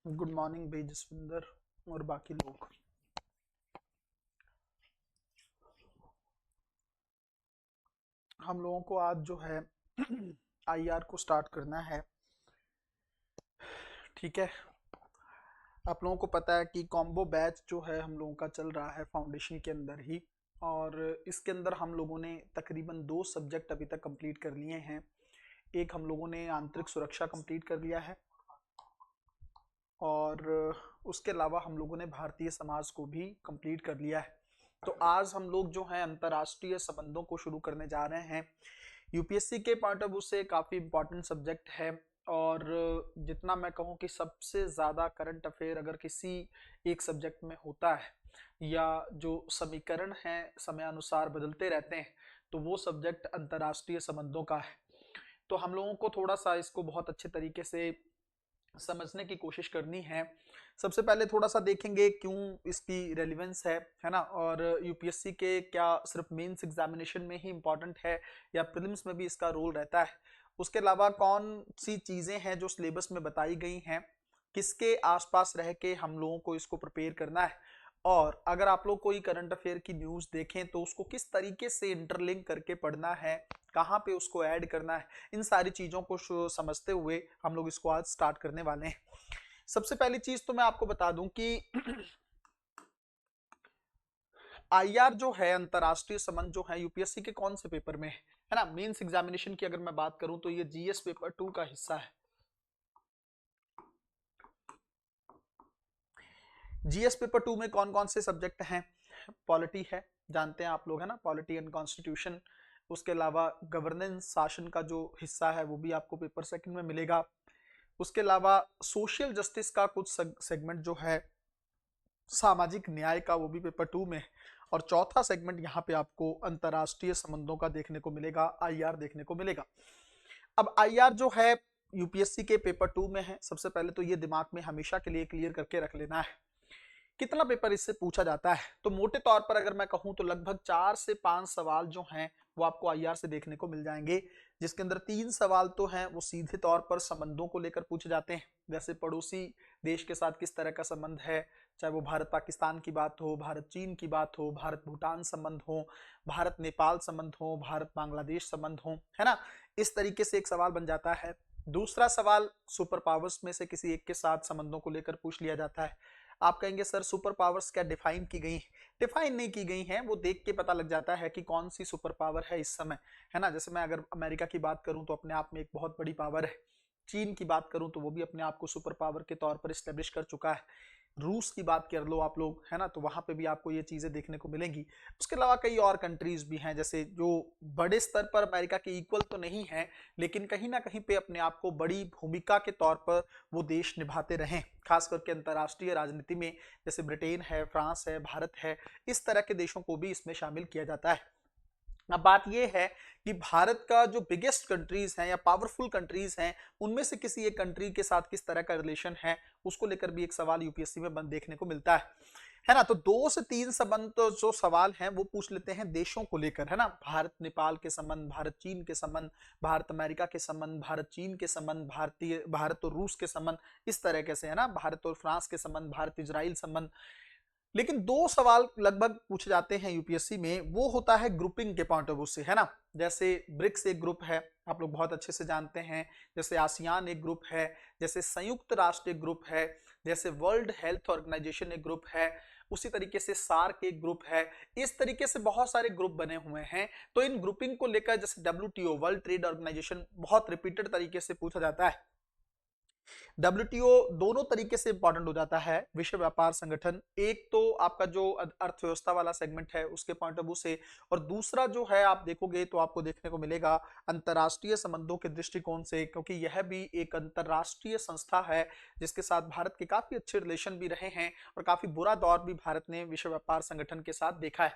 Good morning भाई जसविंदर और बाकी लोग। हम लोगों को आज जो है आईआर को स्टार्ट करना है। ठीक है, आप लोगों को पता है कि कॉम्बो बैच जो है हम लोगों का चल रहा है फाउंडेशन के अंदर ही, और इसके अंदर हम लोगों ने तकरीबन 2 सब्जेक्ट अभी तक कंप्लीट कर लिए हैं। एक हम लोगों ने आंतरिक सुरक्षा कंप्लीट कर लिया है, और उसके अलावा हम लोगों ने भारतीय समाज को भी कंप्लीट कर लिया है। तो आज हम लोग जो है अंतर्राष्ट्रीय संबंधों को शुरू करने जा रहे हैं। यूपीएससी के पॉइंट ऑफ व्यू से काफ़ी इंपॉर्टेंट सब्जेक्ट है, और जितना मैं कहूँ कि सबसे ज़्यादा करंट अफेयर अगर किसी एक सब्जेक्ट में होता है, या जो समीकरण हैं समयानुसार बदलते रहते हैं, तो वो सब्जेक्ट अंतर्राष्ट्रीय संबंधों का है। तो हम लोगों को थोड़ा सा इसको बहुत अच्छे तरीके से समझने की कोशिश करनी है। सबसे पहले थोड़ा सा देखेंगे क्यों इसकी रेलिवेंस है ना, और यूपीएससी के क्या सिर्फ मेंस एग्जामिनेशन में ही इम्पोर्टेंट है या प्रीलिम्स में भी इसका रोल रहता है। उसके अलावा कौन सी चीज़ें हैं जो सिलेबस में बताई गई हैं, किसके आसपास रह के हम लोगों को इसको प्रिपेयर करना है, और अगर आप लोग कोई करंट अफेयर की न्यूज़ देखें तो उसको किस तरीके से इंटरलिंक करके पढ़ना है, कहाँ पे उसको ऐड करना है, इन सारी चीज़ों को समझते हुए हम लोग इसको आज स्टार्ट करने वाले हैं। सबसे पहली चीज़ तो मैं आपको बता दूं कि आईआर जो है अंतर्राष्ट्रीय संबंध जो है यूपीएससी के कौन से पेपर में है ना, मेंस एग्जामिनेशन की अगर मैं बात करूं तो ये जीएस पेपर 2 का हिस्सा है। जीएस पेपर 2 में कौन कौन से सब्जेक्ट हैं? पॉलिटी है, जानते हैं आप लोग है ना, पॉलिटी एंड कॉन्स्टिट्यूशन। उसके अलावा गवर्नेंस, शासन का जो हिस्सा है वो भी आपको पेपर सेकंड में मिलेगा। उसके अलावा सोशल जस्टिस का कुछ सेगमेंट जो है, सामाजिक न्याय का, वो भी पेपर 2 में। और चौथा सेगमेंट यहाँ पे आपको अंतर्राष्ट्रीय संबंधों का देखने को मिलेगा, आईआर देखने को मिलेगा। अब आईआर जो है यूपीएससी के पेपर 2 में है। सबसे पहले तो ये दिमाग में हमेशा के लिए क्लियर करके रख लेना है कितना पेपर इससे पूछा जाता है। तो मोटे तौर पर अगर मैं कहूं तो लगभग 4 से 5 सवाल जो हैं वो आपको आईआर से देखने को मिल जाएंगे, जिसके अंदर 3 सवाल तो हैं वो सीधे तौर पर संबंधों को लेकर पूछे जाते हैं, जैसे पड़ोसी देश के साथ किस तरह का संबंध है, चाहे वो भारत पाकिस्तान की बात हो, भारत चीन की बात हो, भारत भूटान संबंध हो, भारत नेपाल संबंध हो, भारत बांग्लादेश संबंध हो, है ना। इस तरीके से एक सवाल बन जाता है। दूसरा सवाल सुपर पावर्स में से किसी एक के साथ संबंधों को लेकर पूछ लिया जाता है। आप कहेंगे सर सुपर पावर्स क्या डिफाइन की गई? डिफाइन नहीं की गई हैं, वो देख के पता लग जाता है कि कौन सी सुपर पावर है इस समय, है ना। जैसे मैं अगर अमेरिका की बात करूं तो अपने आप में एक बहुत बड़ी पावर है। चीन की बात करूं तो वो भी अपने आप को सुपर पावर के तौर पर स्टेब्लिश कर चुका है। रूस की बात कर लो आप लोग, है ना, तो वहां पे भी आपको ये चीजें देखने को मिलेंगी। उसके अलावा कई और कंट्रीज भी हैं, जैसे जो बड़े स्तर पर अमेरिका के इक्वल तो नहीं है, लेकिन कहीं ना कहीं पे अपने आप को बड़ी भूमिका के तौर पर वो देश निभाते रहे, खास करके अंतर्राष्ट्रीय राजनीति में। जैसे ब्रिटेन है, फ्रांस है, भारत है, इस तरह के देशों को भी इसमें शामिल किया जाता है। अब बात यह है कि भारत का जो बिगेस्ट कंट्रीज हैं या पावरफुल कंट्रीज हैं, उनमें से किसी एक कंट्री के साथ किस तरह का रिलेशन है, उसको लेकर भी एक सवाल यूपीएससी में बंद देखने को मिलता है ना। तो 2 से 3 संबंध तो जो सवाल हैं वो पूछ लेते हैं देशों को लेकर, है ना। भारत नेपाल के संबंध, भारत चीन के संबंध, भारत अमेरिका के संबंध, भारत चीन के संबंध, भारत और रूस के संबंध, इस तरह से, है ना, भारत और फ्रांस के संबंध, भारत इजराइल संबंध। लेकिन 2 सवाल लगभग पूछे जाते हैं यूपीएससी में, वो होता है ग्रुपिंग के पॉइंट ऑफ व्यू से, है ना। जैसे ब्रिक्स एक ग्रुप है, आप लोग बहुत अच्छे से जानते हैं। जैसे आसियान एक ग्रुप है, जैसे संयुक्त राष्ट्र एक ग्रुप है, जैसे वर्ल्ड हेल्थ ऑर्गेनाइजेशन एक ग्रुप है, उसी तरीके से सार्क एक ग्रुप है। इस तरीके से बहुत सारे ग्रुप बने हुए हैं। तो इन ग्रुपिंग को लेकर जैसे डब्ल्यूटीओ, वर्ल्ड ट्रेड ऑर्गेनाइजेशन, बहुत रिपीटेड तरीके से पूछा जाता है। डब्ल्यूटीओ दोनों तरीके से इंपॉर्टेंट हो जाता है, विश्व व्यापार संगठन, एक तो आपका जो अर्थव्यवस्था वाला सेगमेंट है उसके पॉइंट ऑफ व्यू से, और दूसरा जो है आप देखोगे तो आपको देखने को मिलेगा अंतर्राष्ट्रीय संबंधों के दृष्टिकोण से, क्योंकि यह भी एक अंतर्राष्ट्रीय संस्था है जिसके साथ भारत के काफी अच्छे रिलेशन भी रहे हैं, और काफी बुरा दौर भी भारत ने विश्व व्यापार संगठन के साथ देखा है।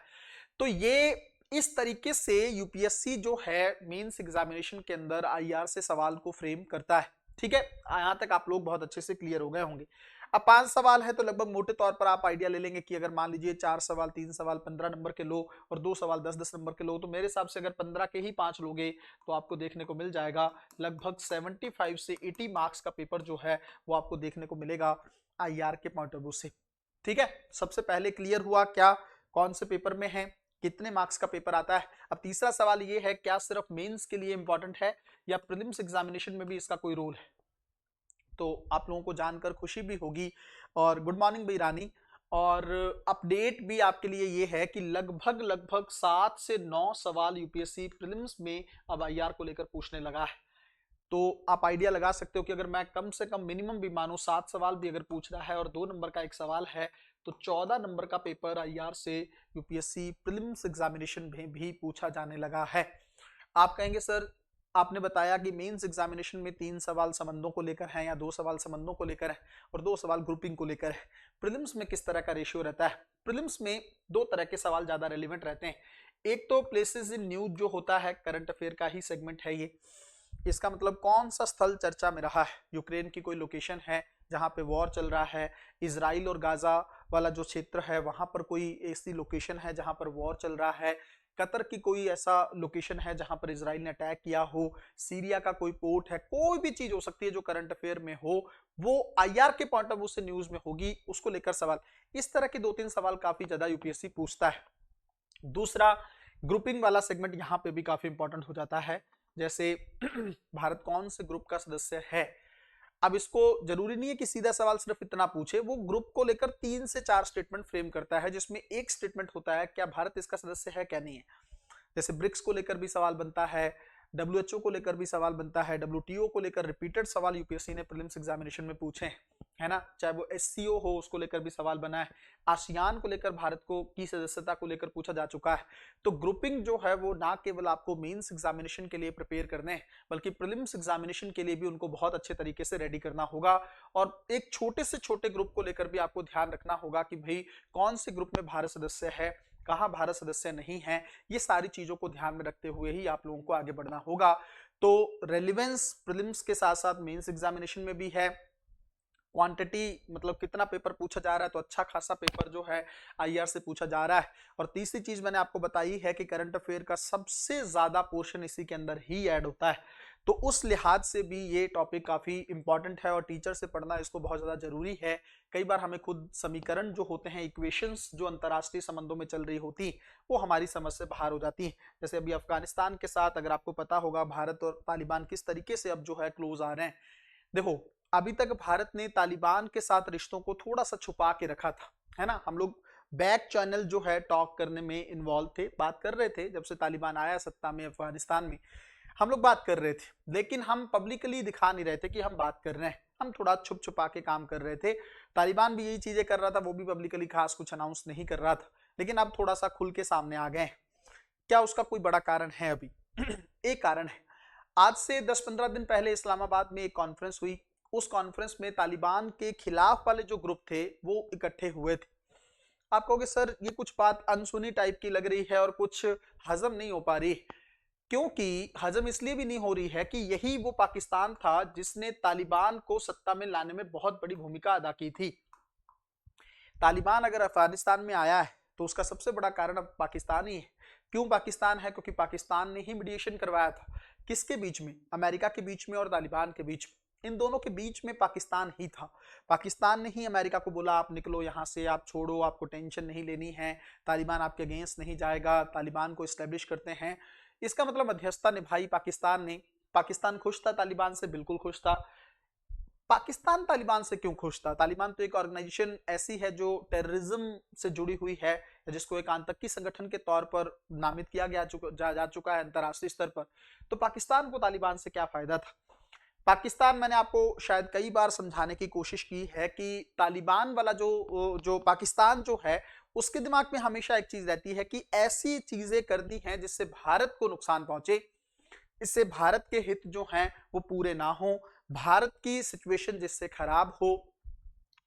तो ये इस तरीके से यूपीएससी जो है मेंस एग्जामिनेशन के अंदर आईआर से सवाल को फ्रेम करता है। ठीक है, यहां तक आप लोग बहुत अच्छे से क्लियर हो गए होंगे। अब 5 सवाल है तो लगभग मोटे तौर पर आप आइडिया ले लेंगे कि अगर मान लीजिए 4 सवाल, 3 सवाल 15 नंबर के लो और 2 सवाल 10-10 नंबर के लो, तो मेरे हिसाब से अगर 15 के ही 5 लोगे तो आपको देखने को मिल जाएगा लगभग 75 से 80 मार्क्स का पेपर जो है वो आपको देखने को मिलेगा। आईआर के पॉइंट ऑफ व्यू से। ठीक है, सबसे पहले क्लियर हुआ क्या कौन से पेपर में है, कितने मार्क्स का पेपर आता है। अब तीसरा सवाल ये है क्या सिर्फ मेंस के लिए इंपॉर्टेंट है या प्रीलिम्स एग्जामिनेशन में भी इसका कोई रोल है। तो आप लोगों को जानकर खुशी भी होगी। और गुड मॉर्निंग भाई रानी। और अपडेट भी आपके लिए ये है कि लगभग 7 से 9 सवाल यूपीएससी प्रीलिम्स में अब आईआर को लेकर पूछने लगा है। तो आप आइडिया लगा सकते हो कि अगर मैं कम से कम मिनिमम भी मानूं 7 सवाल भी अगर पूछ रहा है और 2 नंबर का एक सवाल है तो 14 नंबर का पेपर आईआर से यूपीएससी प्रीलिम्स एग्जामिनेशन में भी पूछा जाने लगा है। आप कहेंगे सर आपने बताया कि मेंस एग्जामिनेशन में 3 सवाल संबंधों को लेकर हैं या 2 सवाल संबंधों को लेकर है और 2 सवाल ग्रुपिंग को लेकर है। प्रीलिम्स में किस तरह का रेशियो रहता है? प्रीलिम्स में 2 तरह के सवाल ज्यादा रेलिवेंट रहते हैं। एक तो प्लेसेस इन न्यूज जो होता है, करंट अफेयर का ही सेगमेंट है ये। इसका मतलब कौन सा स्थल चर्चा में रहा है, यूक्रेन की कोई लोकेशन है जहां पे वॉर चल रहा है, इजराइल और गाजा वाला जो क्षेत्र है वहां पर कोई ऐसी लोकेशन है जहां पर वॉर चल रहा है, कतर की कोई ऐसा लोकेशन है जहां पर इजराइल ने अटैक किया हो, सीरिया का कोई पोर्ट है, कोई भी चीज हो सकती है जो करंट अफेयर में हो, वो आईआर के पॉइंट ऑफ व्यू से न्यूज में होगी, उसको लेकर सवाल। इस तरह के 2-3 सवाल काफी ज्यादा यूपीएससी पूछता है। दूसरा ग्रुपिंग वाला सेगमेंट यहाँ पे भी काफी इंपॉर्टेंट हो जाता है, जैसे भारत कौन से ग्रुप का सदस्य है। अब इसको जरूरी नहीं है कि सीधा सवाल सिर्फ इतना पूछे, वो ग्रुप को लेकर 3 से 4 स्टेटमेंट फ्रेम करता है जिसमें एक स्टेटमेंट होता है क्या भारत इसका सदस्य है क्या नहीं है। जैसे ब्रिक्स को लेकर भी सवाल बनता है, डब्ल्यूएचओ को लेकर भी सवाल बनता है, डब्ल्यूटीओ को लेकर रिपीटेड सवाल यूपीएससी ने प्रीलिम्स एग्जामिनेशन में पूछे है ना, चाहे वो एससीओ हो उसको लेकर भी सवाल बना है, आसियान को लेकर भारत को की सदस्यता को लेकर पूछा जा चुका है। तो ग्रुपिंग जो है वो ना केवल आपको मेंस एग्जामिनेशन के लिए प्रिपेयर करने बल्कि प्रीलिम्स एग्जामिनेशन के लिए भी उनको बहुत अच्छे तरीके से रेडी करना होगा। और एक छोटे से छोटे ग्रुप को लेकर भी आपको ध्यान रखना होगा कि भाई कौन से ग्रुप में भारत सदस्य है, कहां भारत सदस्य नहीं है, ये सारी चीजों को ध्यान में रखते हुए ही आप लोगों को आगे बढ़ना होगा। तो रेलिवेंस प्रीलिम्स के साथ साथ मेंस एग्जामिनेशन में भी है। क्वांटिटी मतलब कितना पेपर पूछा जा रहा है, तो अच्छा खासा पेपर जो है आईआर से पूछा जा रहा है। और तीसरी चीज मैंने आपको बताई है कि करंट अफेयर का सबसे ज्यादा पोर्शन इसी के अंदर ही ऐड होता है। तो उस लिहाज से भी ये टॉपिक काफी इंपॉर्टेंट है और टीचर से पढ़ना इसको बहुत ज्यादा जरूरी है। कई बार हमें खुद समीकरण जो होते हैं, इक्वेशंस जो अंतरराष्ट्रीय संबंधों में चल रही होती वो हमारी समझ से बाहर हो जाती है। जैसे अभी अफगानिस्तान के साथ अगर आपको पता होगा भारत और तालिबान किस तरीके से अब जो है क्लोज आ रहे हैं। देखो अभी तक भारत ने तालिबान के साथ रिश्तों को थोड़ा सा छुपा के रखा था, है ना। हम लोग बैक चैनल जो है टॉक करने में इन्वॉल्व थे, बात कर रहे थे। जब से तालिबान आया सत्ता में अफगानिस्तान में हम लोग बात कर रहे थे, लेकिन हम पब्लिकली दिखा नहीं रहे थे कि हम बात कर रहे हैं, हम थोड़ा छुप छुपा के काम कर रहे थे। तालिबान भी यही चीजें कर रहा था, वो भी पब्लिकली खास कुछ अनाउंस नहीं कर रहा था, लेकिन अब थोड़ा सा खुल के सामने आ गए। क्या उसका कोई बड़ा कारण है? अभी एक कारण है, आज से 10-15 दिन पहले इस्लामाबाद में एक कॉन्फ्रेंस हुई। उस कॉन्फ्रेंस में तालिबान के खिलाफ वाले जो ग्रुप थे वो इकट्ठे हुए थे। आप कहोगे सर ये कुछ बात अनसुनी टाइप की लग रही है और कुछ हजम नहीं हो पा रही, क्योंकि हजम इसलिए भी नहीं हो रही है कि यही वो पाकिस्तान था जिसने तालिबान को सत्ता में लाने में बहुत बड़ी भूमिका अदा की थी। तालिबान अगर अफगानिस्तान में आया है तो उसका सबसे बड़ा कारण अब पाकिस्तान ही है। क्यों पाकिस्तान है? क्योंकि पाकिस्तान ने ही मीडिएशन करवाया था। किसके बीच में? अमेरिका के बीच में और तालिबान के बीच में। इन दोनों के बीच में पाकिस्तान ही था। पाकिस्तान ने ही अमेरिका को बोला आप निकलो यहाँ से, आप छोड़ो, आपको टेंशन नहीं लेनी है, तालिबान आपके अगेंस्ट नहीं जाएगा, तालिबान को एस्टेब्लिश करते हैं। इसका मतलब मध्यस्थता निभाई पाकिस्तान ने। पाकिस्तान खुश था तालिबान से? बिल्कुल खुश था। पाकिस्तान तालिबान से क्यों खुश था? तालिबान तो एक ऑर्गेनाइजेशन ऐसी है जो टेररिज्म से जुड़ी हुई है, जिसको एक आतंकी संगठन के तौर पर नामित किया जा चुका है अंतरराष्ट्रीय स्तर पर। तो पाकिस्तान को तालिबान से क्या फायदा था? पाकिस्तान, मैंने आपको शायद कई बार समझाने की कोशिश की है कि तालिबान वाला जो पाकिस्तान जो है उसके दिमाग में हमेशा एक चीज रहती है कि ऐसी चीजें कर दी हैं जिससे भारत को नुकसान पहुंचे, इससे भारत के हित जो हैं वो पूरे ना हो, भारत की सिचुएशन जिससे खराब हो,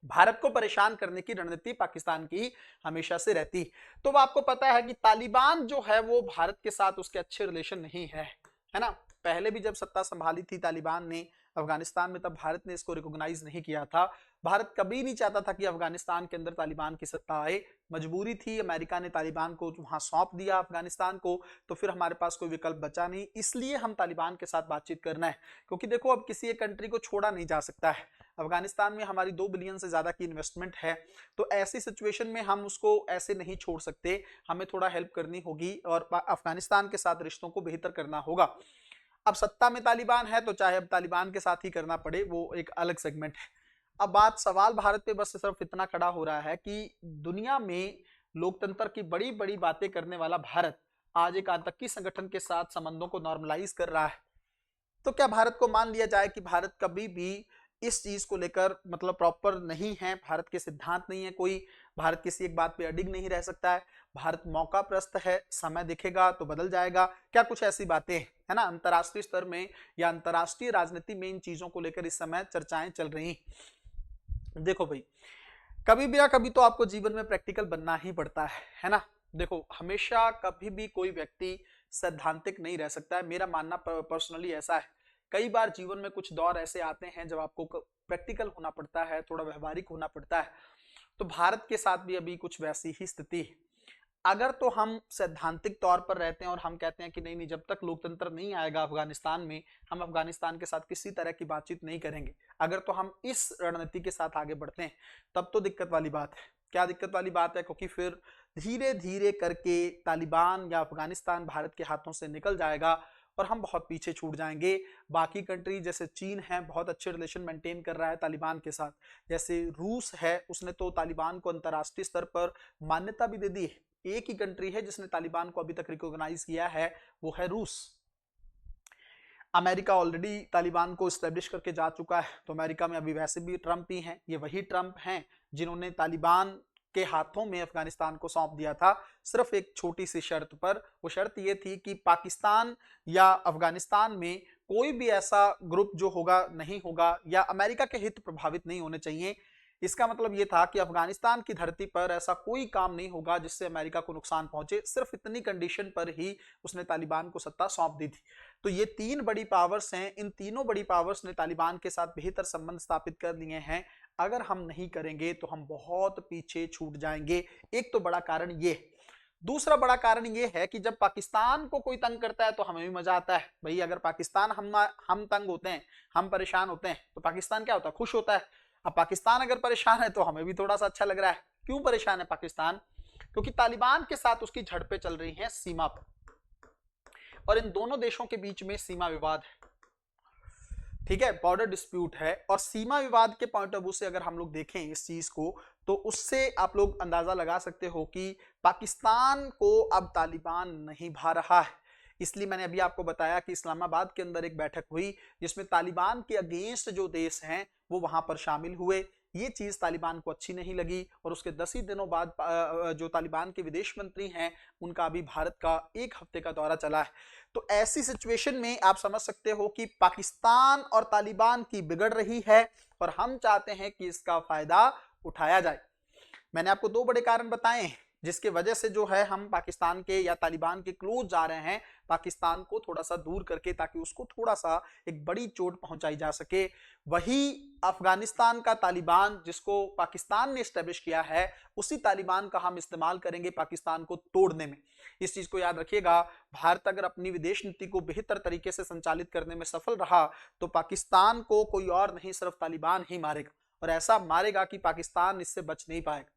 भारत को परेशान करने की रणनीति पाकिस्तान की हमेशा से रहती। तो आपको पता है कि तालिबान जो है वो भारत के साथ उसके अच्छे रिलेशन नहीं है ना। पहले भी जब सत्ता संभाली थी तालिबान ने अफगानिस्तान में, तब भारत ने इसको रिकॉग्नाइज नहीं किया था। भारत कभी नहीं चाहता था कि अफगानिस्तान के अंदर तालिबान की सत्ता आए, मजबूरी थी, अमेरिका ने तालिबान को वहां सौंप दिया अफगानिस्तान को, तो फिर हमारे पास कोई विकल्प बचा नहीं, इसलिए हम तालिबान के साथ बातचीत करना है। क्योंकि देखो अब किसी एक कंट्री को छोड़ा नहीं जा सकता है, अफगानिस्तान में हमारी 2 बिलियन से ज्यादा की इन्वेस्टमेंट है, तो ऐसी सिचुएशन में हम उसको ऐसे नहीं छोड़ सकते, हमें थोड़ा हेल्प करनी होगी और अफगानिस्तान के साथ रिश्तों को बेहतर करना होगा। अब सत्ता में तालिबान है तो चाहे अब तालिबान के साथ ही करना पड़े, वो एक अलग सेगमेंट है। अब बात सवाल भारत पे बस सिर्फ इतना खड़ा हो रहा है कि दुनिया में लोकतंत्र की बड़ी बड़ी बातें करने वाला भारत आज एक आतंकी संगठन के साथ संबंधों को नॉर्मलाइज कर रहा है। तो क्या भारत को मान लिया जाए कि भारत कभी भी इस चीज को लेकर मतलब प्रॉपर नहीं है, भारत के सिद्धांत नहीं है कोई, भारत किसी एक बात पे अडिग नहीं रह सकता है, भारत मौका प्रस्त है, समय दिखेगा तो बदल जाएगा, क्या कुछ ऐसी बातें है ना अंतरराष्ट्रीय स्तर में या अंतरराष्ट्रीय राजनीति में इन चीजों को लेकर इस समय चर्चाएं चल रही। देखो भाई, कभी भी ना कभी तो आपको जीवन में प्रैक्टिकल बनना ही पड़ता है ना। देखो हमेशा कभी भी कोई व्यक्ति सैद्धांतिक नहीं रह सकता है, मेरा मानना पर्सनली ऐसा है। कई बार जीवन में कुछ दौर ऐसे आते हैं जब आपको प्रैक्टिकल होना पड़ता है, थोड़ा व्यवहारिक होना पड़ता है, तो भारत के साथ भी अभी कुछ वैसी ही स्थिति है। अगर तो हम सैद्धांतिक तौर पर रहते हैं और हम कहते हैं कि नहीं नहीं, जब तक लोकतंत्र नहीं आएगा अफगानिस्तान में, हम अफगानिस्तान के साथ किसी तरह की बातचीत नहीं करेंगे, अगर तो हम इस रणनीति के साथ आगे बढ़ते हैं, तब तो दिक्कत वाली बात है। क्या दिक्कत वाली बात है? क्योंकि फिर धीरे धीरे करके तालिबान या अफगानिस्तान भारत के हाथों से निकल जाएगा और हम बहुत पीछे छूट जाएंगे। बाकी कंट्री जैसे चीन है, बहुत अच्छे रिलेशन मेंटेन कर रहा है तालिबान के साथ, जैसे रूस है, उसने तो तालिबान को अंतर्राष्ट्रीय स्तर पर मान्यता भी दे दी है। एक ही कंट्री है जिसने तालिबान को अभी तक रिकॉग्नाइज किया है, वो है रूस। अमेरिका ऑलरेडी तालिबान को स्टैब्लिश करके जा चुका है, तो अमेरिका में अभी वैसे भी ट्रंप ही हैं, ये वही ट्रंप हैं जिन्होंने तालिबान के हाथों में अफगानिस्तान को सौंप दिया था, सिर्फ एक छोटी सी शर्त पर। वो शर्त ये थी कि पाकिस्तान या अफगानिस्तान में कोई भी ऐसा ग्रुप जो होगा नहीं होगा या अमेरिका के हित प्रभावित नहीं होने चाहिए। इसका मतलब यह था कि अफगानिस्तान की धरती पर ऐसा कोई काम नहीं होगा जिससे अमेरिका को नुकसान पहुंचे, सिर्फ इतनी कंडीशन पर ही उसने तालिबान को सत्ता सौंप दी थी। तो ये 3 बड़ी पावर्स हैं, इन तीनों बड़ी पावर्स ने तालिबान के साथ बेहतर संबंध स्थापित कर लिए हैं। अगर हम नहीं करेंगे तो हम बहुत पीछे छूट जाएंगे, एक तो बड़ा कारण ये। दूसरा बड़ा कारण ये है कि जब पाकिस्तान को कोई तंग करता है तो हमें भी मजा आता है भाई। अगर पाकिस्तान हम तंग होते हैं, हम परेशान होते हैं, तो पाकिस्तान क्या होता है? खुश होता है। अब पाकिस्तान अगर परेशान है तो हमें भी थोड़ा सा अच्छा लग रहा है। क्यों परेशान है पाकिस्तान? क्योंकि तालिबान के साथ उसकी झड़पें चल रही हैं सीमा पर, और इन दोनों देशों के बीच में सीमा विवाद है, ठीक है, बॉर्डर डिस्प्यूट है। और सीमा विवाद के पॉइंट ऑफ व्यू से अगर हम लोग देखें इस चीज को, तो उससे आप लोग अंदाजा लगा सकते हो कि पाकिस्तान को अब तालिबान नहीं भा रहा है। इसलिए मैंने अभी आपको बताया कि इस्लामाबाद के अंदर एक बैठक हुई जिसमें तालिबान के अगेंस्ट जो देश हैं वो वहां पर शामिल हुए। ये चीज तालिबान को अच्छी नहीं लगी और उसके 10 ही दिनों बाद जो तालिबान के विदेश मंत्री हैं उनका अभी भारत का 1 हफ्ते का दौरा चला है। तो ऐसी सिचुएशन में आप समझ सकते हो कि पाकिस्तान और तालिबान की बिगड़ रही है और हम चाहते हैं कि इसका फायदा उठाया जाए। मैंने आपको 2 बड़े कारण बताए जिसके वजह से जो है हम पाकिस्तान के या तालिबान के क्लोज जा रहे हैं, पाकिस्तान को थोड़ा सा दूर करके, ताकि उसको थोड़ा सा एक बड़ी चोट पहुंचाई जा सके। वही अफगानिस्तान का तालिबान जिसको पाकिस्तान ने एस्टेब्लिश किया है, उसी तालिबान का हम इस्तेमाल करेंगे पाकिस्तान को तोड़ने में। इस चीज को याद रखिएगा, भारत अगर अपनी विदेश नीति को बेहतर तरीके से संचालित करने में सफल रहा तो पाकिस्तान को कोई और नहीं, सिर्फ तालिबान ही मारेगा, और ऐसा मारेगा कि पाकिस्तान इससे बच नहीं पाएगा।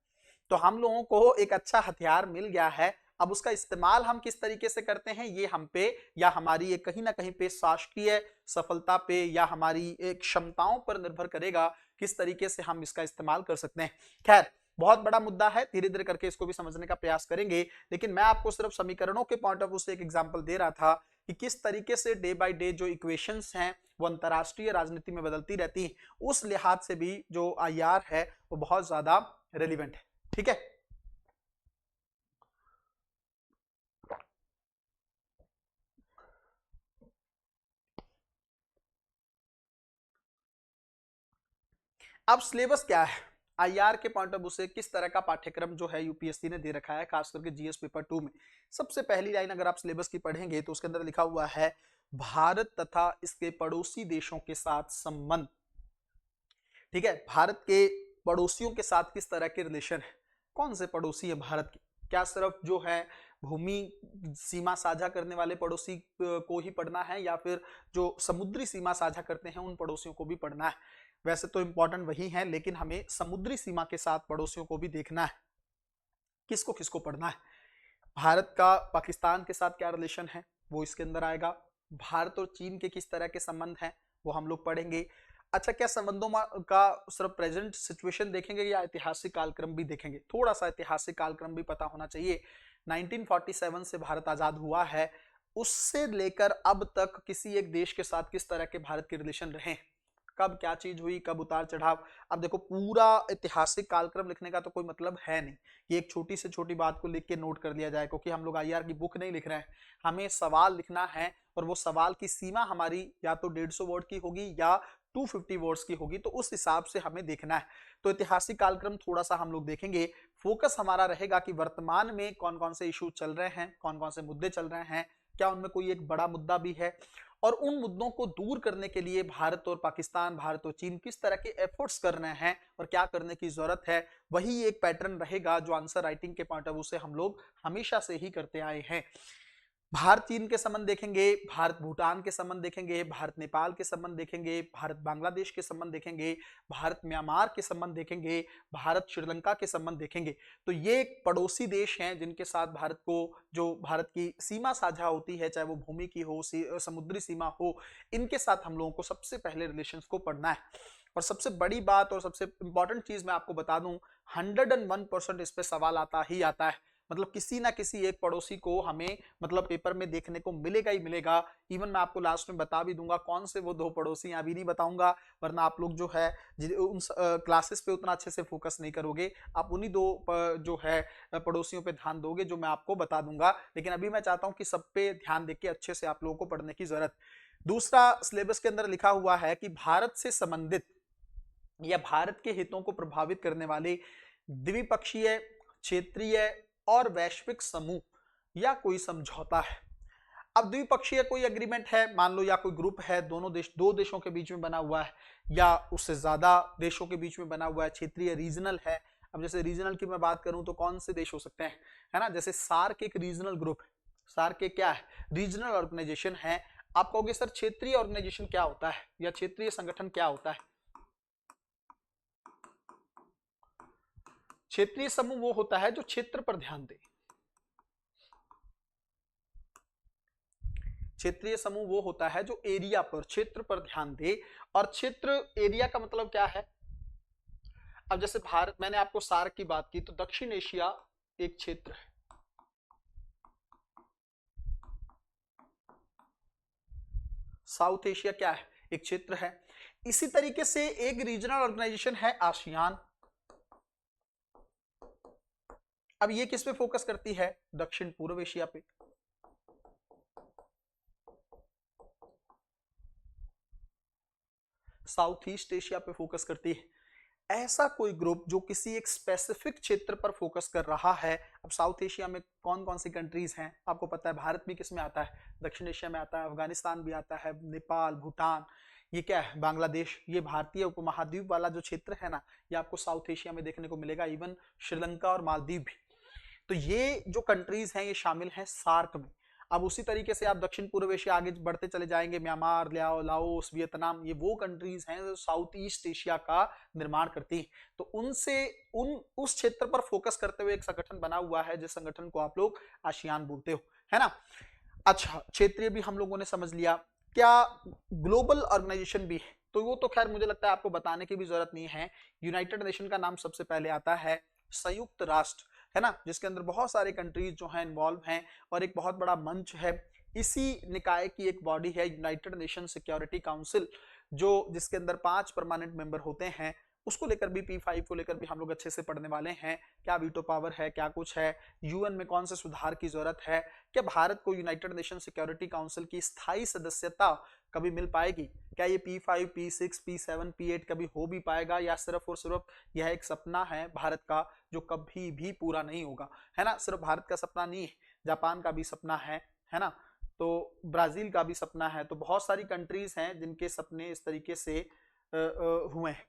तो हम लोगों को एक अच्छा हथियार मिल गया है, अब उसका इस्तेमाल हम किस तरीके से करते हैं ये हम पे या हमारी एक कहीं ना कहीं पे शासकीय सफलता पे या हमारी एक क्षमताओं पर निर्भर करेगा किस तरीके से हम इसका इस्तेमाल कर सकते हैं। खैर, बहुत बड़ा मुद्दा है, धीरे धीरे करके इसको भी समझने का प्रयास करेंगे, लेकिन मैं आपको सिर्फ समीकरणों के पॉइंट ऑफ व्यू से एक एग्जांपल दे रहा था कि किस तरीके से डे बाय डे जो इक्वेशंस हैं वो अंतरराष्ट्रीय राजनीति में बदलती रहती है। उस लिहाज से भी जो IR है वो बहुत ज्यादा रेलिवेंट है, ठीक है। अब सिलेबस क्या है, IR के पॉइंट ऑफ व्यू से किस तरह का पाठ्यक्रम जो है UPSC ने दे रखा है, खास करके GS पेपर 2 में। सबसे पहली लाइन अगर आप सिलेबस की पढ़ेंगे तो उसके अंदर लिखा हुआ है भारत तथा इसके पड़ोसी देशों के साथ संबंध। ठीक है, भारत के पड़ोसियों के साथ किस तरह के रिलेशन है, कौन से पड़ोसी है भारत के, क्या सिर्फ जो है भूमि सीमा साझा करने वाले पड़ोसी को ही पढ़ना है या फिर जो समुद्री सीमा साझा करते हैं उन पड़ोसियों को भी पढ़ना है। वैसे तो इंपॉर्टेंट वही है, लेकिन हमें समुद्री सीमा के साथ पड़ोसियों को भी देखना है, किसको किसको पढ़ना है। भारत का पाकिस्तान के साथ क्या रिलेशन है वो इसके अंदर आएगा। भारत और चीन के किस तरह के संबंध हैं वो हम लोग पढ़ेंगे। अच्छा, क्या संबंधों का सिर्फ प्रेजेंट सिचुएशन देखेंगे या ऐतिहासिक कालक्रम भी देखेंगे, थोड़ा सा ऐतिहासिक कालक्रम भी पता होना चाहिए। 1947 से भारत आजाद हुआ है, उससे लेकर अब तक किसी एक देश के साथ किस तरह के भारत के रिलेशन रहे, कब क्या चीज हुई, कब उतार चढ़ाव। अब देखो, पूरा ऐतिहासिक कालक्रम लिखने का तो कोई मतलब है नहीं, ये एक छोटी से छोटी बात को लिख के नोट कर लिया जाए, क्योंकि हम लोग आईआर की बुक नहीं लिख रहे हैं, हमें सवाल लिखना है और वो सवाल की सीमा हमारी या तो 150 वर्ड की होगी या 250 वर्ड्स की होगी, तो उस हिसाब से हमें देखना है। तो ऐतिहासिक कालक्रम थोड़ा सा हम लोग देखेंगे। फोकस हमारा रहेगा कि वर्तमान में कौन कौन से इशू चल रहे हैं, कौन कौन से मुद्दे चल रहे हैं, क्या उनमें कोई एक बड़ा मुद्दा भी है, और उन मुद्दों को दूर करने के लिए भारत और पाकिस्तान, भारत और चीन किस तरह के एफर्ट्स कर रहे हैं और क्या करने की जरूरत है। वही एक पैटर्न रहेगा जो आंसर राइटिंग के पॉइंट ऑफ व्यू से हम लोग हमेशा से ही करते आए हैं। भारत चीन के संबंध देखेंगे, भारत भूटान के संबंध देखेंगे, भारत नेपाल के संबंध देखेंगे, भारत बांग्लादेश के संबंध देखेंगे, भारत म्यांमार के संबंध देखेंगे, भारत श्रीलंका के संबंध देखेंगे। तो ये पड़ोसी देश हैं जिनके साथ भारत को, जो भारत की सीमा साझा होती है, चाहे वो भूमि की हो, समुद्री सीमा हो, इनके साथ हम लोगों को सबसे पहले रिलेशंस को पढ़ना है। और सबसे बड़ी बात और सबसे इंपॉर्टेंट चीज मैं आपको बता दूं, 101% इस पे सवाल आता ही आता है। मतलब किसी ना किसी एक पड़ोसी को हमें मतलब पेपर में देखने को मिलेगा ही मिलेगा। इवन मैं आपको लास्ट में बता भी दूंगा कौन से वो 2 पड़ोसी, अभी नहीं बताऊंगा वरना आप लोग जो है उन क्लासेस पे उतना अच्छे से फोकस नहीं करोगे, आप उन्हीं 2 जो है पड़ोसियों पे ध्यान दोगे जो मैं आपको बता दूंगा। लेकिन अभी मैं चाहता हूं कि सब पे ध्यान देके अच्छे से आप लोगों को पढ़ने की जरूरत। दूसरा, सिलेबस के अंदर लिखा हुआ है कि भारत से संबंधित या भारत के हितों को प्रभावित करने वाले द्विपक्षीय, क्षेत्रीय और वैश्विक समूह या कोई समझौता है। अब द्विपक्षीय कोई एग्रीमेंट है, मान लो, या कोई ग्रुप है, दो देशों के बीच में बना हुआ है या उससे ज्यादा देशों के बीच में बना हुआ है, क्षेत्रीय रीजनल है। अब जैसे रीजनल की मैं बात करूं तो कौन से देश हो सकते हैं, है ना, जैसे सार्क एक रीजनल ग्रुप है, सार्क एक क्या है, रीजनल ऑर्गेनाइजेशन है। आप कहोगे सर क्षेत्रीय ऑर्गेनाइजेशन क्या होता है या क्षेत्रीय संगठन क्या होता है। क्षेत्रीय समूह वो होता है जो क्षेत्र पर ध्यान दे, क्षेत्रीय समूह वो होता है जो एरिया पर, क्षेत्र पर ध्यान दे। और क्षेत्र, एरिया का मतलब क्या है। अब जैसे भारत, मैंने आपको सार्क की बात की, तो दक्षिण एशिया एक क्षेत्र है, साउथ एशिया क्या है, एक क्षेत्र है। इसी तरीके से एक रीजनल ऑर्गेनाइजेशन है आसियान। अब ये किस पे फोकस करती है, दक्षिण पूर्व एशिया पे। साउथ ईस्ट एशिया पे फोकस करती है। ऐसा कोई ग्रुप जो किसी एक स्पेसिफिक क्षेत्र पर फोकस कर रहा है। अब साउथ एशिया में कौन कौन सी कंट्रीज हैं आपको पता है, भारत भी किस में आता है, दक्षिण एशिया में आता है, अफगानिस्तान भी आता है, नेपाल, भूटान, ये क्या है, बांग्लादेश, ये भारतीय उपमहाद्वीप वाला जो क्षेत्र है ना, ये आपको साउथ एशिया में देखने को मिलेगा, इवन श्रीलंका और मालदीव भी। तो ये जो कंट्रीज हैं ये शामिल हैं सार्क में। अब उसी तरीके से आप दक्षिण पूर्व एशिया आगे बढ़ते चले जाएंगे, म्यांमार, लाओस, वियतनाम, ये वो कंट्रीज हैं जो साउथ ईस्ट एशिया का निर्माण करती हैं। तो उनसे उस क्षेत्र पर फोकस करते हुए एक संगठन बना हुआ है, जिस संगठन को आप लोग आसियान बोलते हो, है ना। अच्छा, क्षेत्रीय भी हम लोगों ने समझ लिया। क्या ग्लोबल ऑर्गेनाइजेशन भी है, तो वो तो खैर मुझे लगता है आपको बताने की भी जरूरत नहीं है। यूनाइटेड नेशन का नाम सबसे पहले आता है, संयुक्त राष्ट्र, है ना, जिसके अंदर बहुत सारे कंट्रीज जो हैं इन्वॉल्व हैं और एक बहुत बड़ा मंच है। इसी निकाय की एक बॉडी है यूनाइटेड नेशन सिक्योरिटी काउंसिल, जो जिसके अंदर 5 परमानेंट मेंबर होते हैं। उसको लेकर भी, P5 को लेकर भी हम लोग अच्छे से पढ़ने वाले हैं। क्या वीटो पावर है, क्या कुछ है, यूएन में कौन से सुधार की जरूरत है, क्या भारत को यूनाइटेड नेशन सिक्योरिटी काउंसिल की स्थायी सदस्यता कभी मिल पाएगी, क्या ये P5, P6, P7, P8 कभी हो भी पाएगा, या सिर्फ और सिर्फ यह एक सपना है भारत का जो कभी भी पूरा नहीं होगा, है ना। सिर्फ भारत का सपना नहीं है, जापान का भी सपना है ना, तो ब्राजील का भी सपना है, तो बहुत सारी कंट्रीज हैं जिनके सपने इस तरीके से हुए हैं।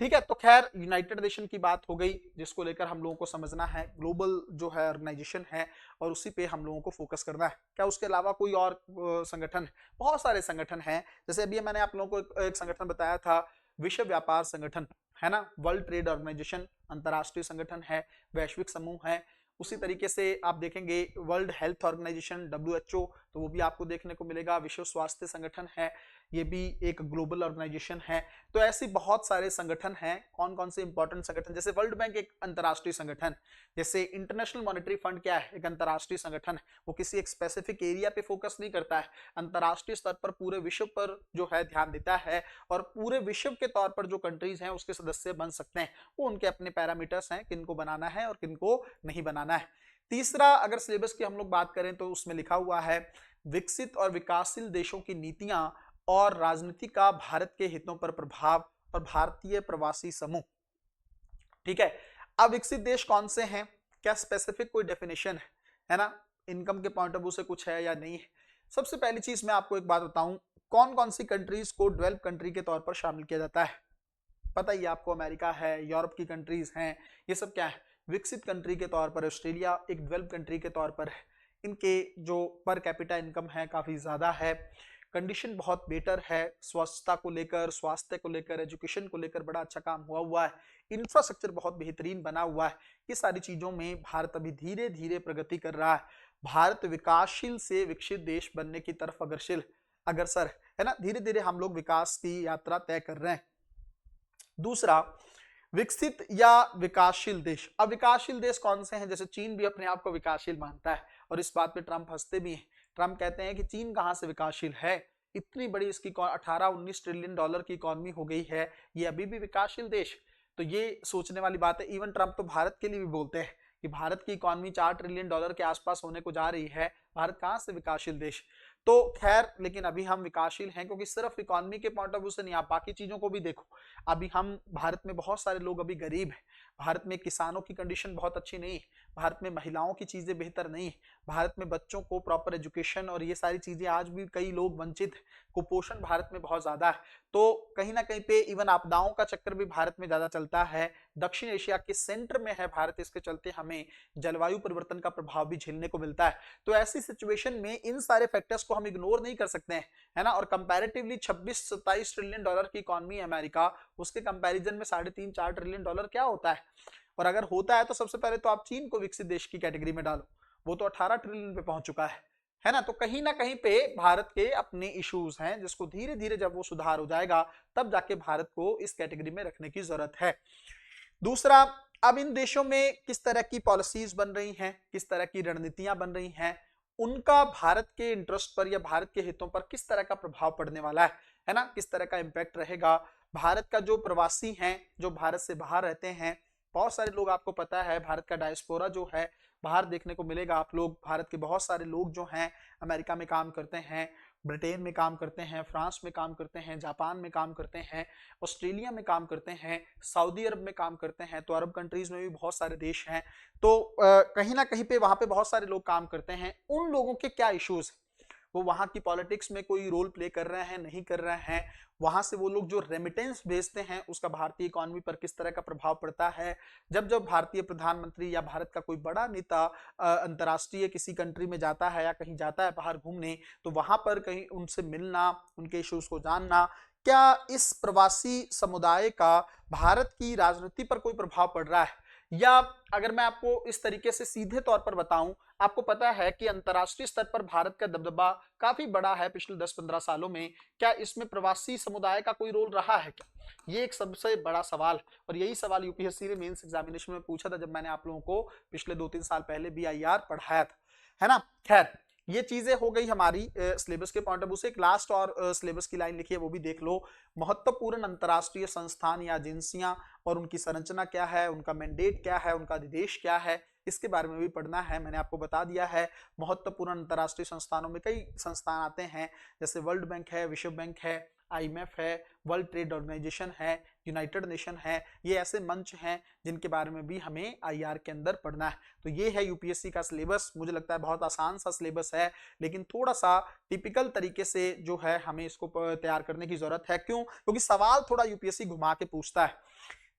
ठीक है, तो खैर यूनाइटेड नेशन की बात हो गई, जिसको लेकर हम लोगों को समझना है ग्लोबल जो है ऑर्गेनाइजेशन है और उसी पे हम लोगों को फोकस करना है। क्या उसके अलावा कोई और संगठन? बहुत सारे संगठन हैं। जैसे अभी मैंने आप लोगों को एक संगठन बताया था, विश्व व्यापार संगठन, है ना, वर्ल्ड ट्रेड ऑर्गेनाइजेशन, अंतरराष्ट्रीय संगठन है, वैश्विक समूह है। उसी तरीके से आप देखेंगे वर्ल्ड हेल्थ ऑर्गेनाइजेशन WHO, तो वो भी आपको देखने को मिलेगा। विश्व स्वास्थ्य संगठन है, ये भी एक ग्लोबल ऑर्गेनाइजेशन है। तो ऐसे बहुत सारे संगठन हैं। कौन कौन से इंपॉर्टेंट संगठन? जैसे वर्ल्ड बैंक एक अंतरराष्ट्रीय संगठन, जैसे इंटरनेशनल मॉनेटरी फंड क्या है, एक अंतरराष्ट्रीय संगठन। वो किसी एक स्पेसिफिक एरिया पे फोकस नहीं करता है, अंतरराष्ट्रीय स्तर पर पूरे विश्व पर जो है ध्यान देता है, और पूरे विश्व के तौर पर जो कंट्रीज हैं उसके सदस्य बन सकते हैं, वो उनके अपने पैरामीटर्स हैं, किनको बनाना है और किनको नहीं बनाना है। तीसरा, अगर सिलेबस की हम लोग बात करें तो उसमें लिखा हुआ है विकसित और विकासशील देशों की नीतियां और राजनीति का भारत के हितों पर प्रभाव और भारतीय प्रवासी समूह। ठीक है, अब विकसित देश कौन से हैं? क्या स्पेसिफिक कोई डेफिनेशन है ना? इनकम के पॉइंट ऑफ व्यू से कुछ है या नहीं है? सबसे पहली चीज मैं आपको एक बात बताऊं, कौन कौन सी कंट्रीज को डेवलप कंट्री के तौर पर शामिल किया जाता है? पता ही आपको, अमेरिका है, यूरोप की कंट्रीज हैं, ये सब क्या है? विकसित कंट्री के तौर पर। ऑस्ट्रेलिया एक डेवलप कंट्री के तौर पर है। इनके जो पर कैपिटा इनकम है काफी ज्यादा है, कंडीशन बहुत बेटर है, स्वच्छता को लेकर, स्वास्थ्य को लेकर, एजुकेशन को लेकर बड़ा अच्छा काम हुआ है, इंफ्रास्ट्रक्चर बहुत बेहतरीन बना हुआ है। ये सारी चीजों में भारत अभी धीरे धीरे प्रगति कर रहा है। भारत विकासशील से विकसित देश बनने की तरफ अग्रसर है ना, धीरे धीरे हम लोग विकास की यात्रा तय कर रहे हैं। दूसरा, विकसित या विकासशील देश। अब विकासशील देश कौन से हैं? जैसे चीन भी अपने आप को विकासशील मानता है, और इस बात पे ट्रंप हंसते भी हैं। ट्रंप कहते हैं कि चीन कहां से विकासशील है, इतनी बड़ी इसकी 18-19 ट्रिलियन डॉलर की इकोनॉमी हो गई है, ये अभी भी विकासशील देश? तो ये सोचने वाली बात है। इवन ट्रंप तो भारत के लिए भी बोलते हैं कि भारत की इकोनॉमी 4 ट्रिलियन डॉलर के आसपास होने को जा रही है, भारत कहां से विकासशील देश? तो खैर, लेकिन अभी हम विकासशील हैं, क्योंकि सिर्फ इकोनॉमी के पॉइंट ऑफ व्यू से नहीं, आप बाकी चीजों को भी देखो। अभी हम भारत में बहुत सारे लोग अभी गरीब हैं, भारत में किसानों की कंडीशन बहुत अच्छी नहीं है, भारत में महिलाओं की चीजें बेहतर नहीं है, भारत में बच्चों को प्रॉपर एजुकेशन और ये सारी चीजें आज भी कई लोग वंचित हैं, कुपोषण भारत में बहुत ज्यादा है। तो कहीं ना कहीं पे इवन आपदाओं का चक्कर भी भारत में ज्यादा चलता है, दक्षिण एशिया के सेंटर में है भारत, इसके चलते हमें जलवायु परिवर्तन का प्रभाव भी झेलने को मिलता है। तो ऐसी सिचुएशन में इन सारे फैक्टर्स को हम इग्नोर नहीं कर सकते हैं, है ना। और कंपैरेटिवली 26-27 ट्रिलियन डॉलर की इकोनॉमी अमेरिका, उसके कंपैरिजन में 3.5-4 ट्रिलियन डॉलर क्या होता है? और अगर होता है तो सबसे पहले तो आप चीन को विकसित देश की कैटेगरी में डालो, वो तो 18 ट्रिलियन पे पहुंच चुका है ना। तो कहीं ना कहीं पे भारत के अपने इश्यूज हैं, जिसको धीरे धीरे जब वो सुधार हो जाएगा तब जाके भारत को इस कैटेगरी में रखने की जरूरत है। दूसरा, अब इन देशों में किस तरह की पॉलिसीज बन रही हैं, किस तरह की रणनीतियां बन रही हैं, उनका भारत के इंटरेस्ट पर या भारत के हितों पर किस तरह का प्रभाव पड़ने वाला है ना, किस तरह का इंपैक्ट रहेगा। भारत का जो प्रवासी हैं, जो भारत से बाहर रहते हैं, बहुत सारे लोग, आपको पता है भारत का डायस्पोरा जो है बाहर देखने को मिलेगा। आप लोग भारत के बहुत सारे लोग जो हैं अमेरिका में काम करते हैं, ब्रिटेन में काम करते हैं, फ्रांस में काम करते हैं, जापान में काम करते हैं, ऑस्ट्रेलिया में काम करते हैं, सऊदी अरब में काम करते हैं। तो अरब कंट्रीज में भी बहुत सारे देश हैं। तो कहीं ना कहीं पे वहां पे बहुत सारे लोग काम करते हैं। उन लोगों के क्या इश्यूज, वो वहां की पॉलिटिक्स में कोई रोल प्ले कर रहे हैं, नहीं कर रहे हैं, वहां से वो लोग जो रेमिटेंस भेजते हैं उसका भारतीय इकोनॉमी पर किस तरह का प्रभाव पड़ता है। जब जब भारतीय प्रधानमंत्री या भारत का कोई बड़ा नेता अंतर्राष्ट्रीय किसी कंट्री में जाता है या कहीं जाता है बाहर घूमने, तो वहां पर कहीं उनसे मिलना, उनके इश्यूज को जानना, क्या इस प्रवासी समुदाय का भारत की राजनीति पर कोई प्रभाव पड़ रहा है। या अगर मैं आपको इस तरीके से सीधे तौर पर बताऊं, आपको पता है कि अंतर्राष्ट्रीय स्तर पर भारत का दबदबा काफी बड़ा है पिछले 10-15 सालों में, क्या इसमें प्रवासी समुदाय का कोई रोल रहा है क्या? ये एक सबसे बड़ा सवाल, और यही सवाल यूपीएससी ने मेंस एग्जामिनेशन में पूछा था जब मैंने आप लोगों को पिछले 2-3 साल पहले BIR पढ़ाया था, है ना। खैर, ये चीजें हो गई हमारी सिलेबस के पॉइंट ऑफ व्यू से। एक लास्ट और सिलेबस की लाइन लिखी है, वो भी देख लो। महत्वपूर्ण अंतर्राष्ट्रीय संस्थान या एजेंसियां और उनकी संरचना क्या है, उनका मैंडेट क्या है, उनका निर्देश क्या है, इसके बारे में भी पढ़ना है। मैंने आपको बता दिया है, महत्वपूर्ण अंतर्राष्ट्रीय संस्थानों में कई संस्थान आते हैं, जैसे वर्ल्ड बैंक है, विश्व बैंक है, IMF है, वर्ल्ड ट्रेड ऑर्गेनाइजेशन है, यूनाइटेड नेशन है, ये ऐसे मंच हैं जिनके बारे में भी हमें IR के अंदर पढ़ना है। तो ये है यूपीएससी का सिलेबस। मुझे लगता है बहुत आसान सा सिलेबस है, लेकिन थोड़ा सा टिपिकल तरीके से जो है हमें इसको तैयार करने की जरूरत है। क्यों? क्योंकि सवाल थोड़ा यूपीएससी घुमा के पूछता है।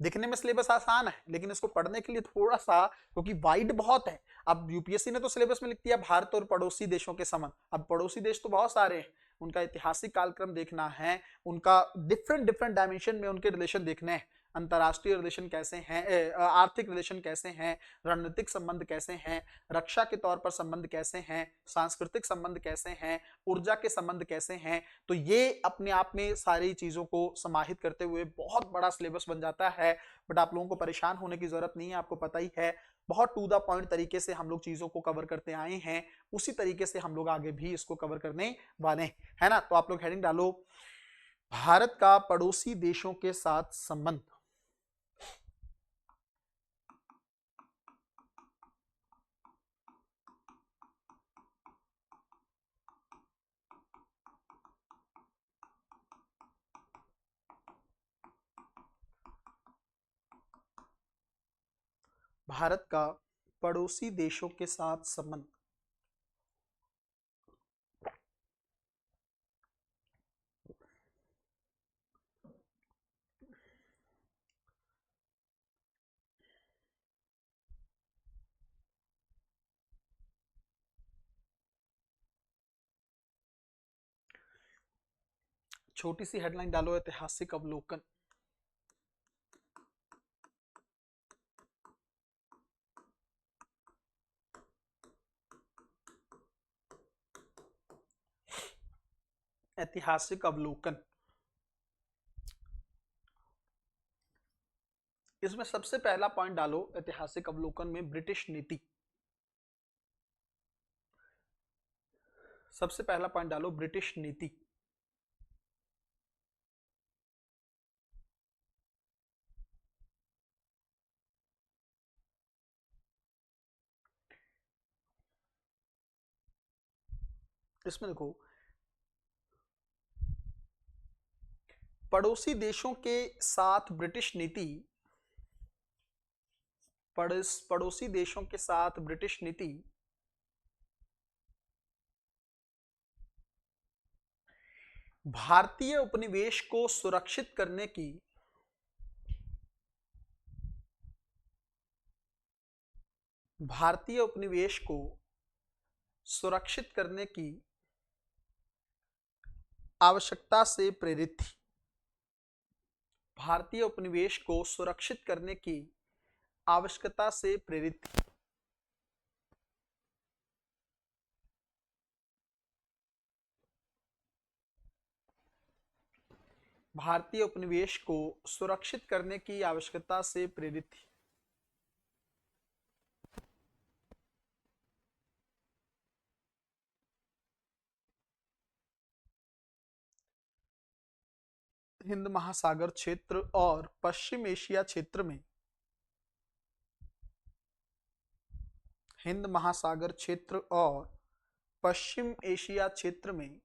दिखने में सिलेबस आसान है, लेकिन इसको पढ़ने के लिए थोड़ा सा, क्योंकि वाइड बहुत है। अब यूपीएससी ने तो सिलेबस में लिख दिया भारत और पड़ोसी देशों के संबंध। अब पड़ोसी देश तो बहुत सारे हैं, उनका ऐतिहासिक कालक्रम देखना है, उनका डिफरेंट डिफरेंट डायमेंशन में उनके रिलेशन देखने हैं। अंतरराष्ट्रीय रिलेशन कैसे हैं, आर्थिक रिलेशन कैसे हैं, रणनीतिक संबंध कैसे हैं, रक्षा के तौर पर संबंध कैसे हैं, सांस्कृतिक संबंध कैसे हैं, ऊर्जा के संबंध कैसे हैं। तो ये अपने आप में सारी चीजों को समाहित करते हुए बहुत बड़ा सिलेबस बन जाता है। बट आप लोगों को परेशान होने की जरूरत नहीं है, आपको पता ही है बहुत टू द पॉइंट तरीके से हम लोग चीजों को कवर करते आए हैं, उसी तरीके से हम लोग आगे भी इसको कवर करने वाले हैं, है ना। तो आप लोग हेडिंग डालो, भारत का पड़ोसी देशों के साथ संबंध। भारत का पड़ोसी देशों के साथ संबंध। छोटी सी हेडलाइन डालो, ऐतिहासिक अवलोकन। ऐतिहासिक अवलोकन। इसमें सबसे पहला पॉइंट डालो ऐतिहासिक अवलोकन में, ब्रिटिश नीति। सबसे पहला पॉइंट डालो ब्रिटिश नीति। इसमें देखो, पड़ोसी देशों के साथ ब्रिटिश नीति, पड़ोसी देशों के साथ ब्रिटिश नीति भारतीय उपनिवेश को सुरक्षित करने की, भारतीय उपनिवेश को सुरक्षित करने की आवश्यकता से प्रेरित थी। भारतीय उपनिवेश को सुरक्षित करने की आवश्यकता से प्रेरित थी। भारतीय उपनिवेश को सुरक्षित करने की आवश्यकता से प्रेरित थी। हिंद महासागर क्षेत्र और पश्चिम एशिया क्षेत्र में, हिंद महासागर क्षेत्र और पश्चिम एशिया क्षेत्र में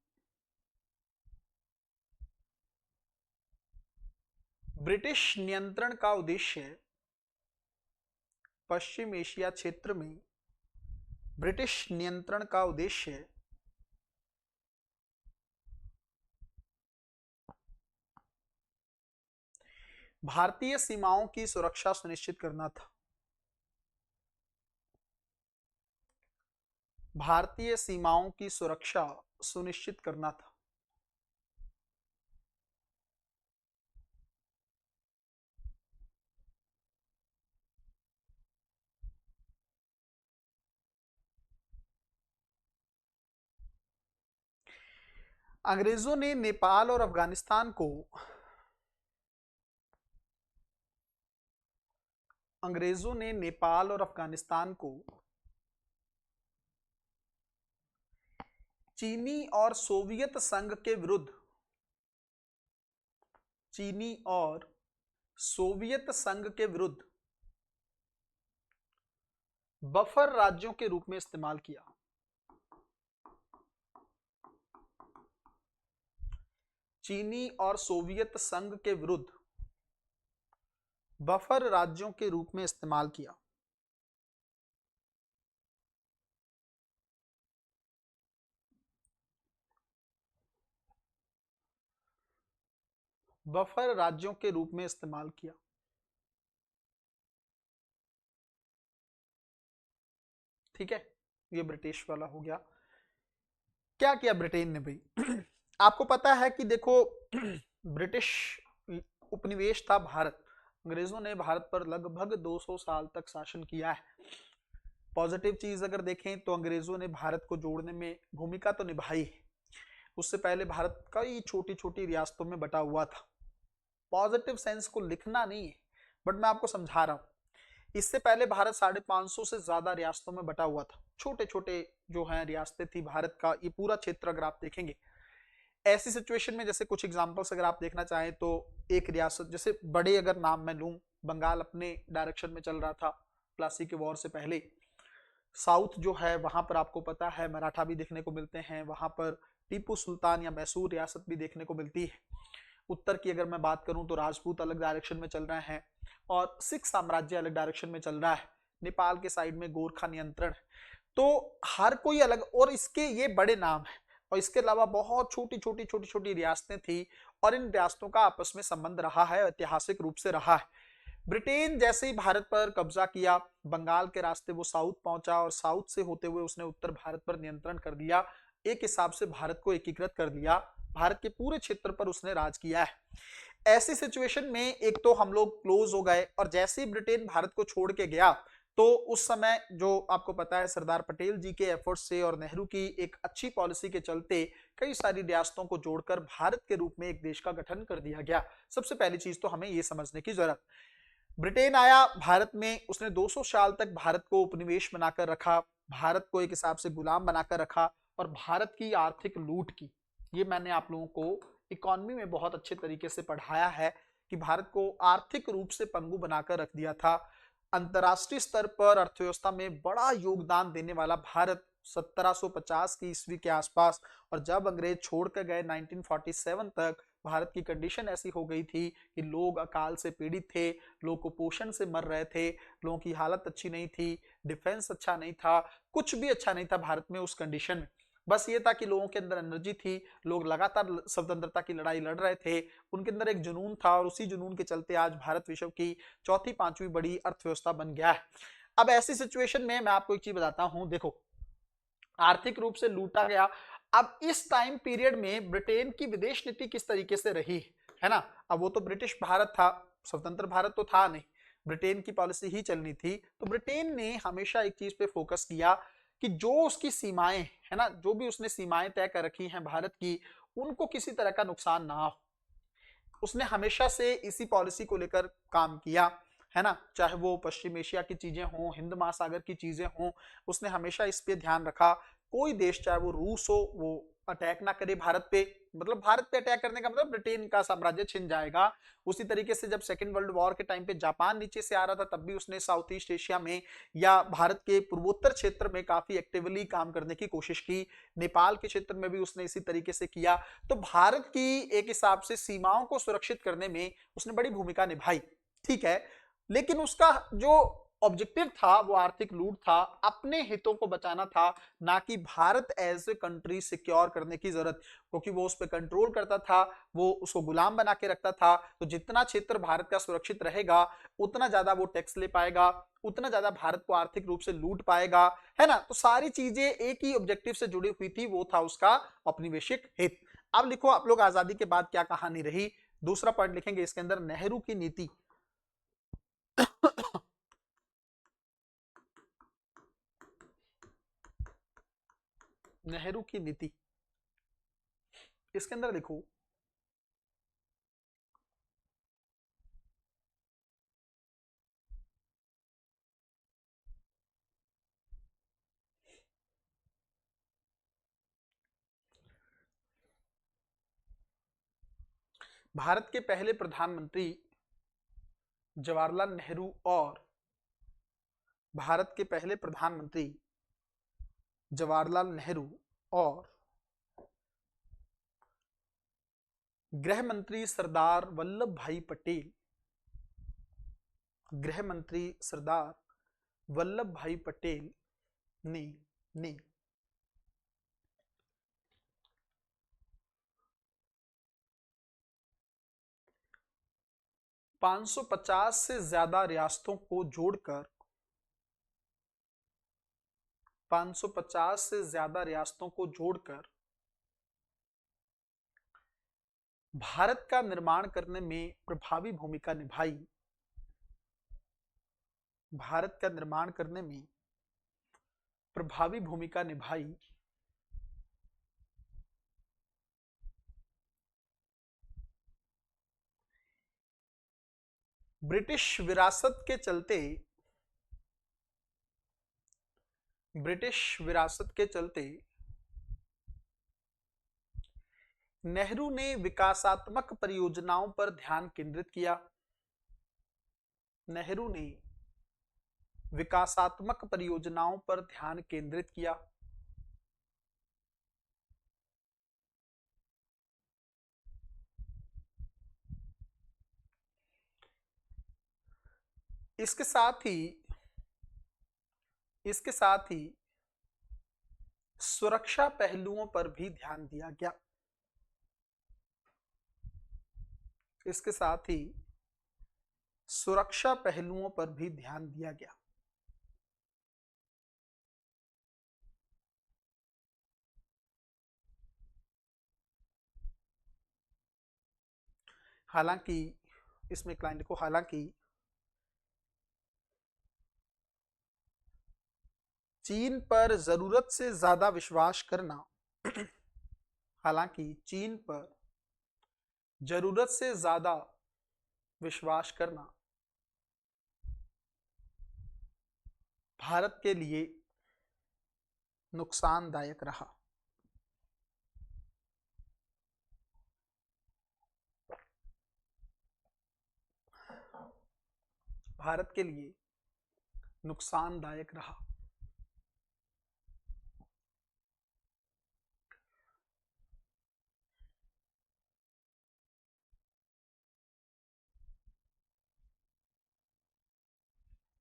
ब्रिटिश नियंत्रण का उद्देश्य, पश्चिम एशिया क्षेत्र में ब्रिटिश नियंत्रण का उद्देश्य भारतीय सीमाओं की सुरक्षा सुनिश्चित करना था। भारतीय सीमाओं की सुरक्षा सुनिश्चित करना था। अंग्रेजों ने नेपाल और अफगानिस्तान को, अंग्रेजों ने नेपाल और अफगानिस्तान को चीनी और सोवियत संघ के विरुद्ध, चीनी और सोवियत संघ के विरुद्ध बफर राज्यों के रूप में इस्तेमाल किया। चीनी और सोवियत संघ के विरुद्ध बफर राज्यों के रूप में इस्तेमाल किया? बफर राज्यों के रूप में इस्तेमाल किया। ठीक है, ये ब्रिटिश वाला हो गया। क्या किया ब्रिटेन ने भाई? आपको पता है कि देखो ब्रिटिश उपनिवेश था भारत, अंग्रेजों ने भारत पर लगभग 200 साल तक शासन किया है। पॉजिटिव चीज अगर देखें तो अंग्रेजों ने भारत को जोड़ने में भूमिका तो निभाई है। उससे पहले भारत कई छोटी छोटी रियासतों में बटा हुआ था। पॉजिटिव सेंस को लिखना नहीं है, बट मैं आपको समझा रहा हूं। इससे पहले भारत 550 से ज्यादा रियासतों में बटा हुआ था। छोटे छोटे जो है रियासतें थी भारत का, ये पूरा क्षेत्र अगर आप देखेंगे। ऐसी सिचुएशन में जैसे कुछ एग्जांपल्स अगर आप देखना चाहें तो एक रियासत जैसे बड़े अगर नाम मैं लूं, बंगाल अपने डायरेक्शन में चल रहा था प्लासी के वॉर से पहले। साउथ जो है वहां पर आपको पता है मराठा भी देखने को मिलते हैं, वहां पर टीपू सुल्तान या मैसूर रियासत भी देखने को मिलती है। उत्तर की अगर मैं बात करूं तो राजपूत अलग डायरेक्शन में चल रहे हैं और सिख साम्राज्य अलग डायरेक्शन में चल रहा है। नेपाल के साइड में गोरखा नियंत्रण। तो हर कोई अलग, और इसके ये बड़े नाम है। और इसके अलावा बहुत छोटी छोटी रियासतें थी और इन रियासतों का आपस में संबंध रहा है, ऐतिहासिक रूप से रहा है। ब्रिटेन जैसे ही भारत पर कब्जा किया, बंगाल के रास्ते वो साउथ पहुंचा और साउथ से होते हुए उसने उत्तर भारत पर नियंत्रण कर दिया। एक हिसाब से भारत को एकीकृत कर दिया, भारत के पूरे क्षेत्र पर उसने राज किया है। ऐसी सिचुएशन में एक तो हम लोग क्लोज हो गए, और जैसे ही ब्रिटेन भारत को छोड़ के गया तो उस समय जो आपको पता है सरदार पटेल जी के एफर्ट से और नेहरू की एक अच्छी पॉलिसी के चलते कई सारी रियासतों को जोड़कर भारत के रूप में एक देश का गठन कर दिया गया। सबसे पहली चीज तो हमें यह समझने की जरूरत, ब्रिटेन आया भारत में, उसने 200 साल तक भारत को उपनिवेश बनाकर रखा, भारत को एक हिसाब से गुलाम बनाकर रखा और भारत की आर्थिक लूट की। ये मैंने आप लोगों को इकोनॉमी में बहुत अच्छे तरीके से पढ़ाया है कि भारत को आर्थिक रूप से पंगु बनाकर रख दिया था। अंतरराष्ट्रीय स्तर पर अर्थव्यवस्था में बड़ा योगदान देने वाला भारत 1750 की ईस्वी के आसपास, और जब अंग्रेज छोड़ कर गए 1947 तक, भारत की कंडीशन ऐसी हो गई थी कि लोग अकाल से पीड़ित थे, लोग कुपोषण से मर रहे थे, लोगों की हालत अच्छी नहीं थी, डिफेंस अच्छा नहीं था, कुछ भी अच्छा नहीं था भारत में उस कंडीशन में। बस ये था कि लोगों के अंदर एनर्जी थी, लोग लगातार स्वतंत्रता की लड़ाई लड़ रहे थे, उनके अंदर एक जुनून था, और उसी जुनून के चलते आज भारत विश्व की चौथी पांचवी बड़ी अर्थव्यवस्था बन गया है। अब ऐसी सिचुएशन में मैं आपको एक चीज बताता हूं, देखो आर्थिक रूप से लूटा गया। अब इस टाइम पीरियड में ब्रिटेन की विदेश नीति किस तरीके से रही है ना। अब वो तो ब्रिटिश भारत था, स्वतंत्र भारत तो था नहीं, ब्रिटेन की पॉलिसी ही चलनी थी। तो ब्रिटेन ने हमेशा एक चीज पे फोकस किया कि जो उसकी सीमाएं है ना, जो भी उसने सीमाएं तय कर रखी हैं भारत की, उनको किसी तरह का नुकसान ना हो। उसने हमेशा से इसी पॉलिसी को लेकर काम किया है ना, चाहे वो पश्चिम एशिया की चीजें हों, हिंद महासागर की चीजें हों, उसने हमेशा इस पे ध्यान रखा। कोई देश चाहे वो रूस हो, वो अटैक ना करे भारत पे, मतलब भारत पे अटैक करने का मतलब ब्रिटेन का साम्राज्य छिन जाएगा। उसी तरीके से जब सेकेंड वर्ल्ड वॉर के टाइम पे जापान नीचे से आ रहा था, तब भी उसने साउथ ईस्ट एशिया में या भारत के पूर्वोत्तर क्षेत्र में काफी एक्टिवली काम करने की कोशिश की। नेपाल के क्षेत्र में भी उसने इसी तरीके से किया। तो भारत की एक हिसाब से सीमाओं को सुरक्षित करने में उसने बड़ी भूमिका निभाई, ठीक है। लेकिन उसका जो ऑब्जेक्टिव था वो आर्थिक लूट था, अपने हितों को बचाना था, ना कि Bharat as a country secure करने की जरूरत, क्योंकि वो उस पर कंट्रोल करता था, वो उसको गुलाम बना के रखता था। तो जितना क्षेत्र भारत का सुरक्षित रहेगा, उतना ज्यादा वो टैक्स ले पाएगा, उतना ज्यादा भारत को आर्थिक रूप से लूट पाएगा, है ना। तो सारी चीजें एक ही ऑब्जेक्टिव से जुड़ी हुई थी, वो था उसका औपनिवेशिक हित। अब लिखो आप लोग, आजादी के बाद क्या कहानी रही। दूसरा पॉइंट लिखेंगे इसके अंदर, नेहरू की नीति। नेहरू की नीति, इसके अंदर देखो, भारत के पहले प्रधानमंत्री जवाहरलाल नेहरू और भारत के पहले प्रधानमंत्री जवाहरलाल नेहरू और गृह मंत्री सरदार वल्लभ भाई पटेल, गृह मंत्री सरदार वल्लभ भाई पटेल ने 550 से ज्यादा रियासतों को जोड़कर 550 से ज्यादा रियासतों को जोड़कर भारत का निर्माण करने में प्रभावी भूमिका निभाई, भारत का निर्माण करने में प्रभावी भूमिका निभाई ब्रिटिश विरासत के चलते, ब्रिटिश विरासत के चलते नेहरू ने विकासात्मक परियोजनाओं पर ध्यान केंद्रित किया, नेहरू ने विकासात्मक परियोजनाओं पर ध्यान केंद्रित किया। इसके साथ ही सुरक्षा पहलुओं पर भी ध्यान दिया गया, इसके साथ ही सुरक्षा पहलुओं पर भी ध्यान दिया गया। हालांकि इसमें क्लाइंट को हालांकि चीन पर जरूरत से ज्यादा विश्वास करना हालांकि चीन पर जरूरत से ज्यादा विश्वास करना भारत के लिए नुकसानदायक रहा। भारत के लिए नुकसानदायक रहा।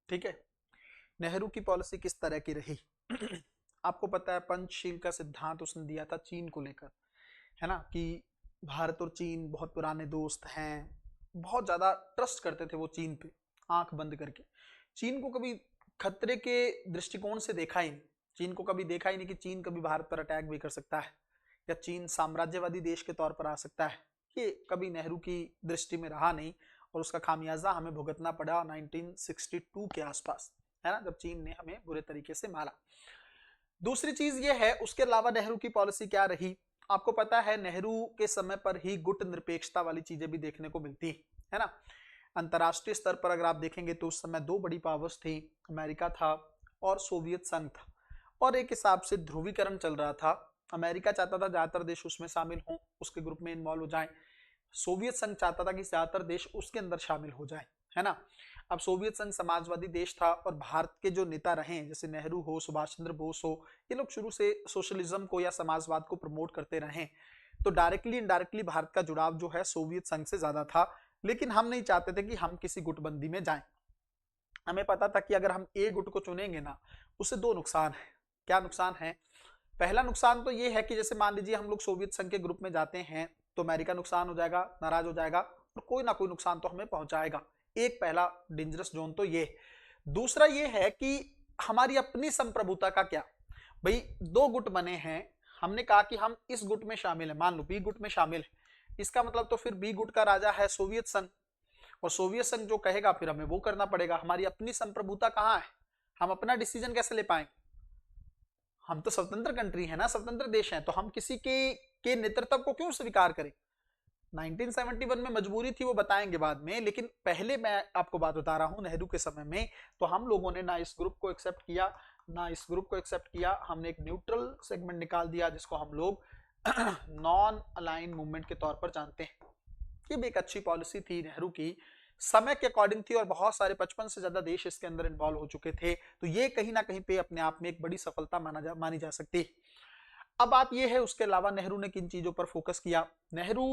ठीक है, नेहरू की पॉलिसी किस तरह की रही? आपको पता है पंचशील का सिद्धांत उसने दिया था चीन को लेकर, है ना, कि भारत और चीन बहुत पुराने दोस्त हैं, बहुत ज्यादा ट्रस्ट करते थे वो चीन पे, आंख बंद करके। चीन को कभी खतरे के दृष्टिकोण से देखा ही नहीं, चीन को कभी देखा ही नहीं कि चीन कभी भारत पर अटैक भी कर सकता है या चीन साम्राज्यवादी देश के तौर पर आ सकता है। ये कभी नेहरू की दृष्टि में रहा नहीं और उसका खामियाजा हमें भुगतना पड़ा 1962 के आसपास, है ना, जब चीन ने हमें बुरे तरीके से मारा। दूसरी चीज ये है, उसके अलावा नेहरू की पॉलिसी क्या रही? आपको पता है नेहरू के समय पर ही गुट निरपेक्षता वाली चीजें भी देखने को मिलती है ना। अंतरराष्ट्रीय स्तर पर अगर आप देखेंगे तो उस समय दो बड़ी पावर्स थी, अमेरिका था और सोवियत संघ था, और एक हिसाब से ध्रुवीकरण चल रहा था। अमेरिका चाहता था ज्यादातर देश उसमें शामिल हों, उसके ग्रुप में इन्वॉल्व हो जाएं। सोवियत संघ चाहता था कि ज्यादातर देश उसके अंदर शामिल हो जाएं, है ना। अब सोवियत संघ समाजवादी देश था और भारत के जो नेता रहे जैसे नेहरू हो, सुभाष चंद्र बोस हो, ये लोग शुरू से सोशलिज्म को या समाजवाद को प्रमोट करते रहे, तो डायरेक्टली इनडायरेक्टली भारत का जुड़ाव जो है सोवियत संघ से ज्यादा था। लेकिन हम नहीं चाहते थे कि हम किसी गुटबंदी में जाएं। हमें पता था कि अगर हम ए गुट को चुनेंगे ना, उससे दो नुकसान है। क्या नुकसान है? पहला नुकसान तो ये है कि जैसे मान लीजिए हम लोग सोवियत संघ के ग्रुप में जाते हैं तो अमेरिका नुकसान हो जाएगा, नाराज हो जाएगा और कोई ना कोई नुकसान तो हमें पहुंचाएगा। एक पहला डेंजरस जोन तो ये। दूसरा ये है कि हमारी अपनी संप्रभुता का क्या? भाई दो गुट बने हैं, हमने कहा कि हम इस गुट में शामिल है, मान लो बी गुट में शामिल है, इसका मतलब तो फिर बी गुट का राजा है सोवियत संघ, और सोवियत संघ जो कहेगा फिर हमें वो करना पड़ेगा। हमारी अपनी संप्रभुता कहाँ है? हम अपना डिसीजन कैसे ले पाएंगे? हम तो स्वतंत्र कंट्री है ना, स्वतंत्र देश है, तो हम किसी के नेतृत्व को क्यों स्वीकार करें? 1971 में मजबूरी थी, वो बताएंगे बाद में, लेकिन पहले मैं आपको बात बता रहा हूं नेहरू के समय में तो हम लोगों ने ना इस ग्रुप को एक्सेप्ट किया ना इस ग्रुप को एक्सेप्ट किया। हमने एक न्यूट्रल सेगमेंट निकाल दिया जिसको हम लोग नॉन अलाइन मूवमेंट के तौर पर जानते हैं। ये भी एक अच्छी पॉलिसी थी नेहरू की, समय के अकॉर्डिंग थी और बहुत सारे 55 से ज्यादा देश इसके अंदर इन्वॉल्व हो चुके थे, तो ये कहीं ना कहीं पे अपने आप में एक बड़ी सफलता मानी जा सकती है। अब बात ये है उसके अलावा नेहरू ने किन चीजों पर फोकस किया। नेहरू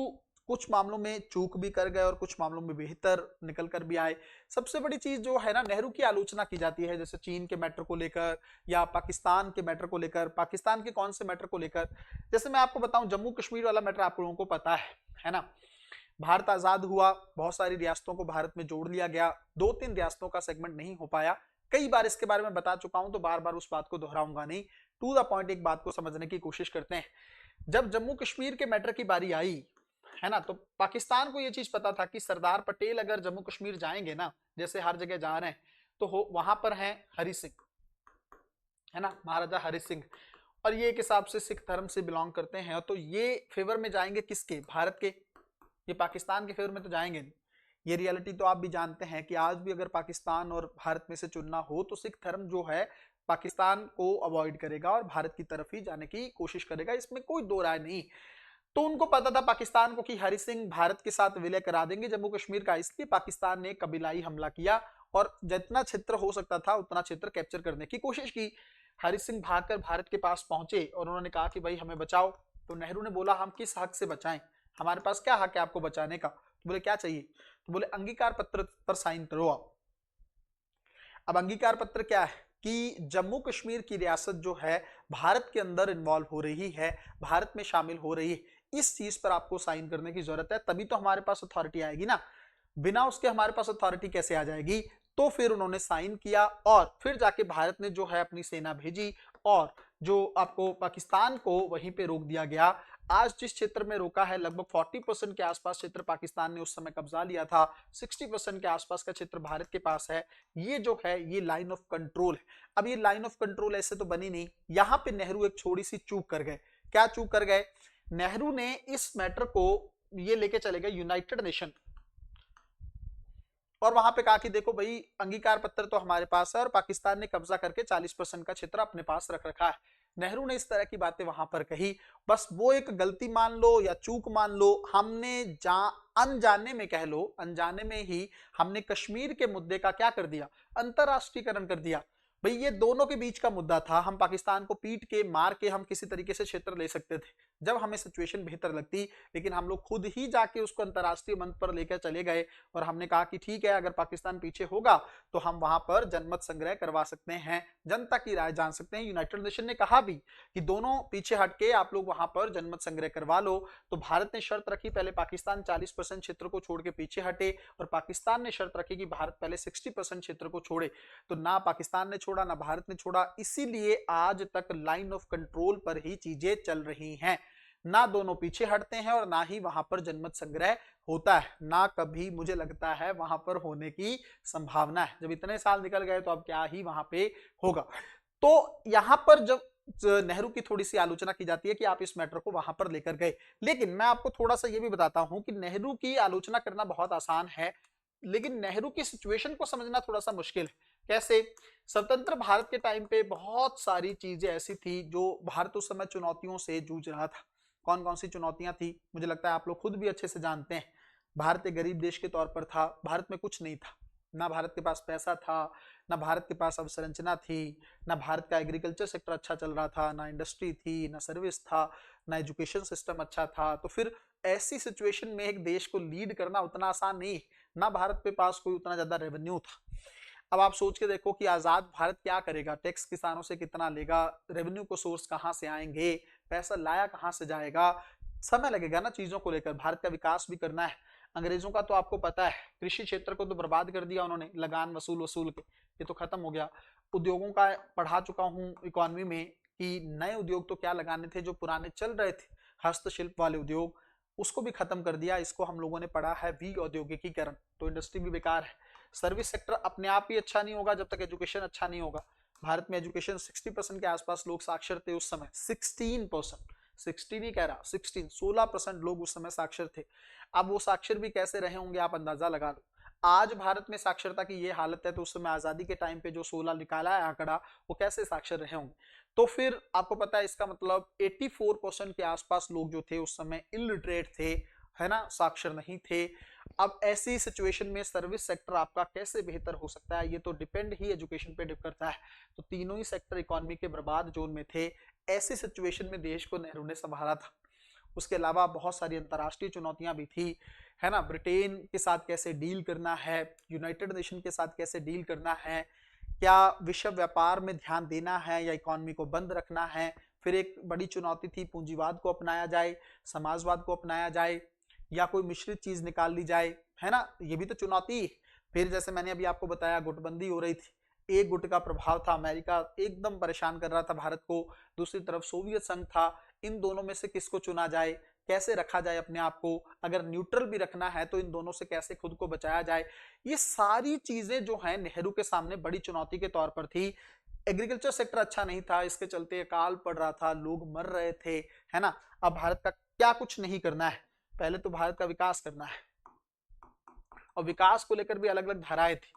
कुछ मामलों में चूक भी कर गए और कुछ मामलों में बेहतर निकल कर भी आए। सबसे बड़ी चीज जो है ना, नेहरू की आलोचना की जाती है, जैसे चीन के मैटर को लेकर या पाकिस्तान के मैटर को लेकर। पाकिस्तान के कौन से मैटर को लेकर? जैसे मैं आपको बताऊं, जम्मू कश्मीर वाला मैटर आप लोगों को पता है ना। भारत आजाद हुआ, बहुत सारी रियासतों को भारत में जोड़ लिया गया, 2-3 रियासतों का सेगमेंट नहीं हो पाया। कई बार इसके बारे में बता चुका हूं, तो बार बार उस बात को दोहराऊंगा नहीं। टू द पॉइंट एक बात को समझने की कोशिश करते हैं। जब जम्मू कश्मीर के मैटर की बारी आई है ना, तो पाकिस्तान को यह चीज पता था कि सरदार पटेल अगर जम्मू कश्मीर जाएंगे ना, जैसे हर जगह जा रहे हैं, तो वहां पर हैं हरि सिंह, है ना, महाराजा हरि सिंह, और ये एक हिसाब से सिख धर्म से बिलोंग करते हैं। तो ये फेवर में जाएंगे किसके? भारत के। ये पाकिस्तान के फेवर में तो जाएंगे नहीं। ये रियलिटी तो आप भी जानते हैं कि आज भी अगर पाकिस्तान और भारत में से चुनना हो तो सिख धर्म जो है पाकिस्तान को अवॉइड करेगा और भारत की तरफ ही जाने की कोशिश करेगा, इसमें कोई दो राय नहीं। तो उनको पता था पाकिस्तान को कि हरि सिंह भारत के साथ विलय करा देंगे जम्मू कश्मीर का, इसलिए पाकिस्तान ने कबीलाई हमला किया और जितना क्षेत्र हो सकता था उतना क्षेत्र कैप्चर करने की कोशिश की। हरि सिंह भागकर भारत के पास पहुंचे और उन्होंने कहा कि भाई हमें बचाओ। तो नेहरू ने बोला हम किस हक से बचाएं, हमारे पास क्या हक है आपको बचाने का? तो बोले क्या चाहिए? तो बोले अंगीकार पत्र पर साइन करो आप। अब अंगीकार पत्र क्या है कि जम्मू कश्मीर की रियासत जो है भारत के अंदर इन्वॉल्व हो रही है, भारत में शामिल हो रही है, इस चीज पर आपको साइन करने की जरूरत है, तभी तो हमारे पास अथॉरिटी आएगी ना। बिना उसके हमारे पास अथॉरिटी कैसे आ जाएगी? तो फिर उन्होंने साइन किया और फिर जाके भारत ने जो है अपनी सेना भेजी और जो आपको पाकिस्तान को वहीं पे रोक दिया गया। आज जिस क्षेत्र में रोका है, लगभग 40% के आसपास क्षेत्र पाकिस्तान ने उस समय कब्जा लिया था, 60% के आसपास का क्षेत्र भारत के पास है। ये जो है ये लाइन ऑफ कंट्रोल है। अब ये लाइन ऑफ कंट्रोल ऐसे तो बनी नहीं, यहां पे नेहरू एक छोटी सी चूक कर गए। क्या चूक कर गए? नेहरू ने इस मैटर को ये लेके चले गए यूनाइटेड नेशन और वहां पे कहा कि देखो भाई अंगीकार पत्र तो हमारे पास है और पाकिस्तान ने कब्जा करके 40% का क्षेत्र अपने पास रख रखा है। नेहरू ने इस तरह की बातें वहां पर कही। बस वो एक गलती मान लो या चूक मान लो, हमने अनजाने में कह लो, अनजाने में ही हमने कश्मीर के मुद्दे का क्या कर दिया? अंतरराष्ट्रीयकरण कर दिया। भाई ये दोनों के बीच का मुद्दा था, हम पाकिस्तान को पीट के मार के हम किसी तरीके से क्षेत्र ले सकते थे जब हमें सिचुएशन बेहतर लगती, लेकिन हम लोग खुद ही जाके उसको अंतरराष्ट्रीय मंच पर लेकर चले गए और हमने कहा कि ठीक है अगर पाकिस्तान पीछे होगा तो हम वहां पर जनमत संग्रह करवा सकते हैं, जनता की राय जान सकते हैं। यूनाइटेड नेशन ने कहा भी कि दोनों पीछे हटके आप लोग वहां पर जनमत संग्रह करवा लो। तो भारत ने शर्त रखी, पहले पाकिस्तान 40% क्षेत्र को छोड़ के पीछे हटे और पाकिस्तान ने शर्त रखी कि भारत पहले 60% क्षेत्र को छोड़े। तो ना पाकिस्तान ने छोड़ा ना भारत ने छोड़ा, इसीलिए आज तक लाइन ऑफ कंट्रोल पर ही चीजें चल रही हैं। ना दोनों पीछे हटते हैं और ना ही वहां पर जनमत संग्रह होता है, ना कभी मुझे लगता है वहां पर होने की संभावना है। जब इतने साल निकल गए तो अब क्या ही वहां पे होगा। तो यहां पर जब नेहरू की थोड़ी सी आलोचना की जाती है कि आप इस मैटर को वहां पर लेकर गए, लेकिन मैं आपको थोड़ा सा ये भी बताता हूं कि नेहरू की आलोचना करना बहुत आसान है, लेकिन नेहरू की सिचुएशन को समझना थोड़ा सा मुश्किल है। कैसे? स्वतंत्र भारत के टाइम पे बहुत सारी चीजें ऐसी थी जो भारत उस समय चुनौतियों से जूझ रहा था। कौन कौन सी चुनौतियां थी? मुझे लगता है आप लोग खुद भी अच्छे से जानते हैं। भारत एक गरीब देश के तौर पर था, भारत में कुछ नहीं था, ना भारत के पास पैसा था, ना भारत के पास अवसंरचना थी, ना भारत का एग्रीकल्चर सेक्टर अच्छा चल रहा था, ना इंडस्ट्री थी, ना सर्विस था, ना एजुकेशन सिस्टम अच्छा था। तो फिर ऐसी सिचुएशन में एक देश को लीड करना उतना आसान नहीं, ना भारत के पास कोई उतना ज्यादा रेवेन्यू था। अब आप सोच के देखो कि आजाद भारत क्या करेगा, टैक्स किसानों से कितना लेगा, रेवेन्यू को सोर्स कहां से आएंगे, पैसा लाया कहां से जाएगा, समय लगेगा ना चीजों को लेकर, भारत का विकास भी करना है। अंग्रेजों का तो आपको पता है, कृषि क्षेत्र को तो बर्बाद कर दिया उन्होंने, लगान वसूल वसूल के, ये तो खत्म हो गया। उद्योगों का पढ़ा चुका हूं इकोनॉमी में कि नए उद्योग तो क्या लगाने थे, जो पुराने चल रहे थे हस्तशिल्प वाले उद्योग, उसको भी खत्म कर दिया। इसको हम लोगों ने पढ़ा है वी औद्योगिकीकरण। तो इंडस्ट्री भी बेकार है। सर्विस सेक्टर अपने आप ही अच्छा नहीं होगा जब तक एजुकेशन अच्छा नहीं होगा। भारत में एजुकेशन 60% के आसपास लोग साक्षर थे उस समय, 16%, 16 नहीं कह रहा, 16% लोग उस समय साक्षर थे। अब वो साक्षर भी कैसे रहे होंगे आप अंदाजा लगा लो। आज भारत में साक्षरता की ये हालत है, तो उस समय आजादी के टाइम पे जो 16 निकाला है आंकड़ा, वो कैसे साक्षर रहे होंगे। तो फिर आपको पता है इसका मतलब 84% के आसपास लोग जो थे उस समय इलिटरेट थे, है ना, साक्षर नहीं थे। अब ऐसी सिचुएशन में सर्विस सेक्टर आपका कैसे बेहतर हो सकता है, ये तो डिपेंड ही एजुकेशन पे करता है। तो तीनों ही सेक्टर इकोनॉमी के बर्बाद जोन में थे। ऐसी सिचुएशन में देश को नेहरू ने संभाला था उसके अलावा बहुत सारी अंतर्राष्ट्रीय चुनौतियां भी थी, है ना। ब्रिटेन के साथ कैसे डील करना है, यूनाइटेड नेशन के साथ कैसे डील करना है, क्या विश्व व्यापार में ध्यान देना है या इकोनॉमी को बंद रखना है। फिर एक बड़ी चुनौती थी पूंजीवाद को अपनाया जाए, समाजवाद को अपनाया जाए, या कोई मिश्रित चीज निकाल ली जाए, है ना, ये भी तो चुनौती है। फिर जैसे मैंने अभी आपको बताया गुटबंदी हो रही थी, एक गुट का प्रभाव था, अमेरिका एकदम परेशान कर रहा था भारत को, दूसरी तरफ सोवियत संघ था। इन दोनों में से किसको चुना जाए, कैसे रखा जाए अपने आप को, अगर न्यूट्रल भी रखना है तो इन दोनों से कैसे खुद को बचाया जाए। ये सारी चीजें जो है नेहरू के सामने बड़ी चुनौती के तौर पर थी। एग्रीकल्चर सेक्टर अच्छा नहीं था, इसके चलते अकाल पड़ रहा था, लोग मर रहे थे, है ना। अब भारत का क्या कुछ नहीं करना है, पहले तो भारत का विकास करना है, और विकास को लेकर भी अलग अलग धाराएं थी।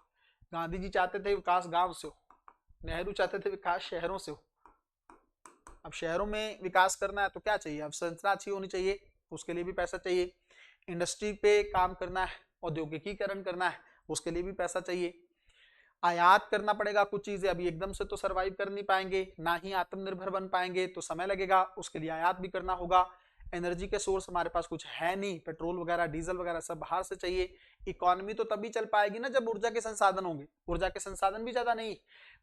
गांधी जी चाहते थे विकास गांव से हो, नेहरू चाहते थे विकास शहरों से हो। अब शहरों में विकास करना है तो क्या चाहिए, अब संरचना अच्छी होनी चाहिए, उसके लिए भी पैसा चाहिए। इंडस्ट्री पे काम करना है, औद्योगिकीकरण करना है, उसके लिए भी पैसा चाहिए। आयात करना पड़ेगा कुछ चीजें, अभी एकदम से तो सरवाइव कर नहीं पाएंगे, ना ही आत्मनिर्भर बन पाएंगे, तो समय लगेगा, उसके लिए आयात भी करना होगा। एनर्जी के सोर्स हमारे पास कुछ है नहीं, पेट्रोल वगैरह डीजल वगैरह सब बाहर से चाहिए। इकोनॉमी तो तभी चल पाएगी ना जब ऊर्जा के संसाधन होंगे, ऊर्जा के संसाधन भी ज्यादा नहीं।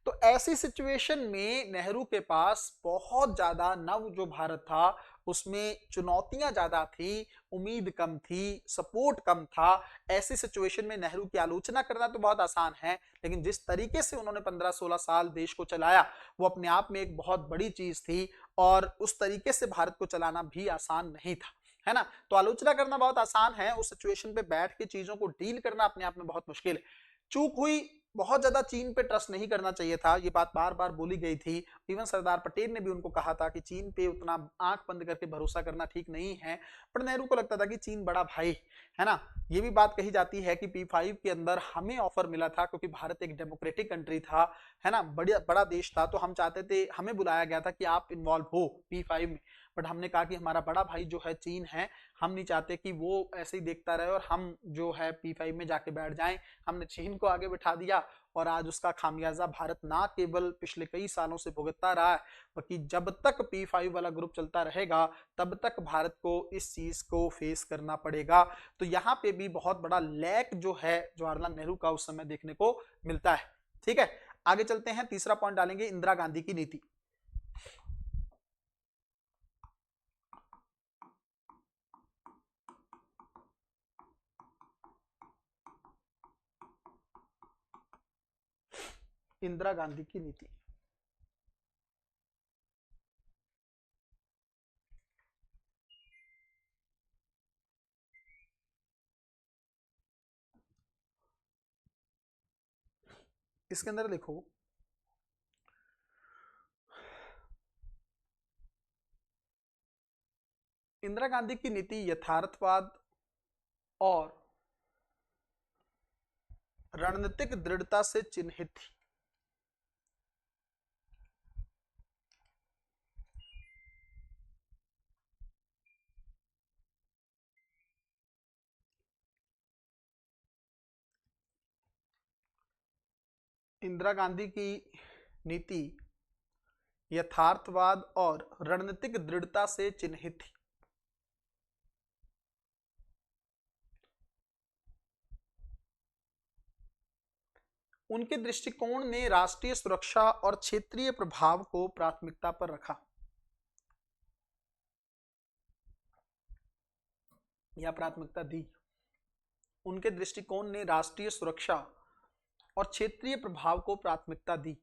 तो ऐसी सिचुएशन में नेहरू के पास बहुत ज्यादा नव जो भारत था उसमें चुनौतियां ज्यादा थी, उम्मीद कम थी, सपोर्ट कम था। ऐसी सिचुएशन में नेहरू की आलोचना करना तो बहुत आसान है, लेकिन जिस तरीके से उन्होंने 15-16 साल देश को चलाया वो अपने आप में एक बहुत बड़ी चीज थी, और उस तरीके से भारत को चलाना भी आसान नहीं था, है ना। तो आलोचना करना बहुत आसान है, उस सिचुएशन पे बैठ के चीजों को डील करना अपने आप में बहुत मुश्किल है। चूक हुई, बहुत ज्यादा चीन पे ट्रस्ट नहीं करना चाहिए था, ये बात बार बार बोली गई थी। इवन सरदार पटेल ने भी उनको कहा था कि चीन पे उतना आंख बंद करके भरोसा करना ठीक नहीं है, पर नेहरू को लगता था कि चीन बड़ा भाई है ना। ये भी बात कही जाती है कि P5 के अंदर हमें ऑफर मिला था क्योंकि भारत एक डेमोक्रेटिक कंट्री था, है ना, बड़ा बड़ा देश था, तो हम चाहते थे, हमें बुलाया गया था कि आप इन्वॉल्व हो P5 में। बट हमने कहा कि हमारा बड़ा भाई जो है चीन है, हम नहीं चाहते कि वो ऐसे ही देखता रहे और हम जो है P5 में जाके बैठ जाएं। हमने चीन को आगे बिठा दिया, और आज उसका खामियाजा भारत ना केवल पिछले कई सालों से भुगतता रहा है, बल्कि जब तक P5 वाला ग्रुप चलता रहेगा तब तक भारत को इस चीज को फेस करना पड़ेगा। तो यहाँ पे भी बहुत बड़ा लैक जो है जवाहरलाल नेहरू का उस समय देखने को मिलता है। ठीक है, आगे चलते हैं, तीसरा पॉइंट डालेंगे, इंदिरा गांधी की नीति। इंदिरा गांधी की नीति, इसके अंदर देखो, इंदिरा गांधी की नीति यथार्थवाद और रणनीतिक दृढ़ता से चिन्हित थी। इंदिरा गांधी की नीति यथार्थवाद और रणनीतिक दृढ़ता से चिन्हित थी। उनके दृष्टिकोण ने राष्ट्रीय सुरक्षा और क्षेत्रीय प्रभाव को प्राथमिकता पर रखा, या प्राथमिकता दी। उनके दृष्टिकोण ने राष्ट्रीय सुरक्षा और क्षेत्रीय प्रभाव को प्राथमिकता दी।